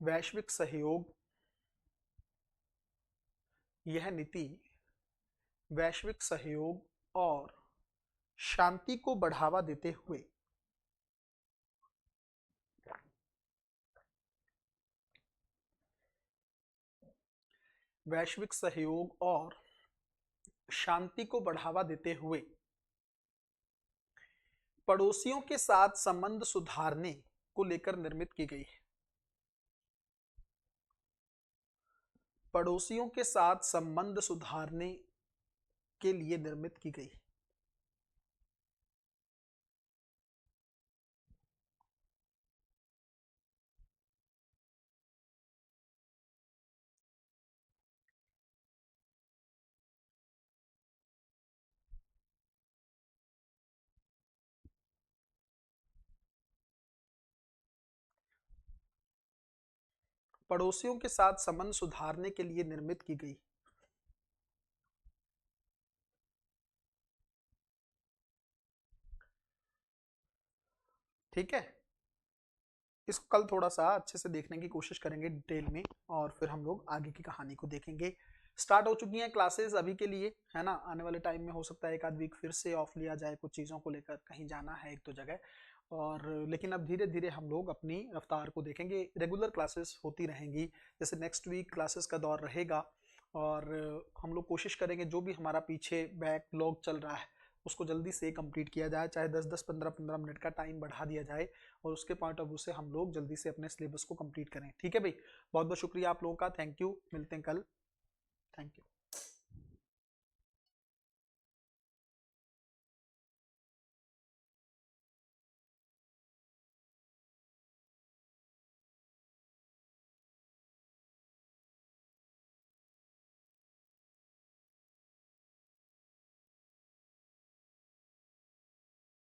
वैश्विक सहयोग, यह नीति वैश्विक सहयोग और शांति को बढ़ावा देते हुए वैश्विक सहयोग और शांति को बढ़ावा देते हुए पड़ोसियों के साथ संबंध सुधारने को लेकर निर्मित की गई है। पड़ोसियों के साथ संबंध सुधारने के लिए निर्मित की गई। पड़ोसियों के साथ संबंध सुधारने के लिए निर्मित की गई। ठीक है, इसको कल थोड़ा सा अच्छे से देखने की कोशिश करेंगे डिटेल में, और फिर हम लोग आगे की कहानी को देखेंगे। स्टार्ट हो चुकी हैं क्लासेस अभी के लिए, है ना। आने वाले टाइम में हो सकता है एक आध वीक फिर से ऑफ लिया जाए, कुछ चीज़ों को लेकर कहीं जाना है एक दो जगह। और लेकिन अब धीरे धीरे हम लोग अपनी रफ्तार को देखेंगे, रेगुलर क्लासेस होती रहेंगी। जैसे नेक्स्ट वीक क्लासेस का दौर रहेगा, और हम लोग कोशिश करेंगे जो भी हमारा पीछे बैकलॉग चल रहा है उसको जल्दी से कंप्लीट किया जाए, चाहे 10-10 15-15 मिनट का टाइम बढ़ा दिया जाए, और उसके पॉइंट ऑफ व्यू से हम लोग जल्दी से अपने सिलेबस को कंप्लीट करें। ठीक है भाई, बहुत बहुत शुक्रिया आप लोगों का, थैंक यू, मिलते हैं कल, थैंक यू।